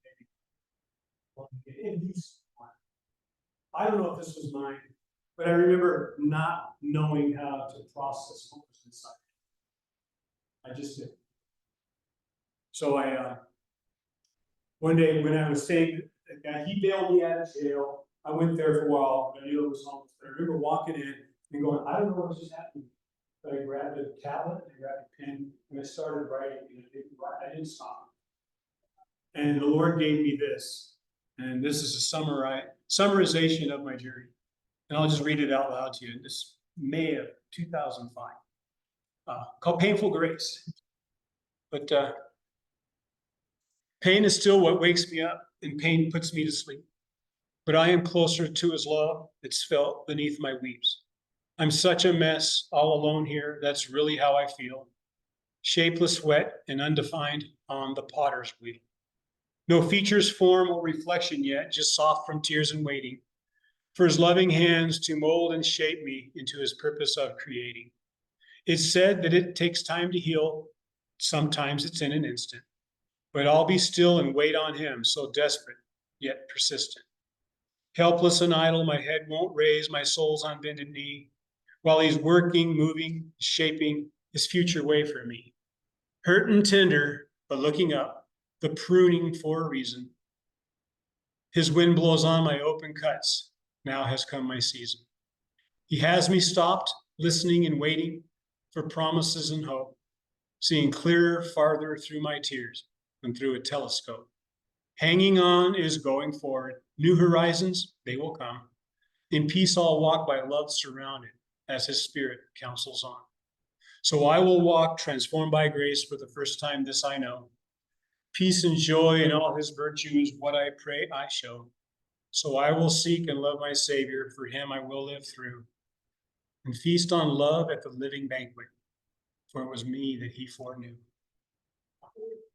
I don't know if this was mine, but I remember not knowing how to process what was inside. I just did. So one day when I was staying, he bailed me out of jail. I went there for a while, but I knew it was almost there. I remember walking in and going, I don't know what just happened. But I grabbed a tablet, I grabbed a pen, and I started writing, and I didn't stop. And the Lord gave me this. And this is a summarization of my journey. And I'll just read it out loud to you. This May of 2005. Called Painful Grace. But pain is still what wakes me up, and pain puts me to sleep. But I am closer to his love. It's felt beneath my weeps. I'm such a mess, all alone here. That's really how I feel. Shapeless, wet, and undefined on the potter's wheel. No features, form, or reflection yet, just soft frontiers and waiting for his loving hands to mold and shape me into his purpose of creating. It's said that it takes time to heal. Sometimes it's in an instant. But I'll be still and wait on him, so desperate, yet persistent. Helpless and idle, my head won't raise, my soul's on bended knee, while he's working, moving, shaping his future way for me. Hurt and tender, but looking up, the pruning for a reason. His wind blows on my open cuts. Now has come my season. He has me stopped, listening and waiting for promises and hope, seeing clearer, farther through my tears than through a telescope. Hanging on is going forward. New horizons, they will come. In peace I'll walk by love surrounded as his spirit counsels on. So I will walk transformed by grace for the first time, this I know. Peace and joy and all his virtues, what I pray I show. So I will seek and love my Savior, for him I will live through, and feast on love at the living banquet, for it was me that he foreknew.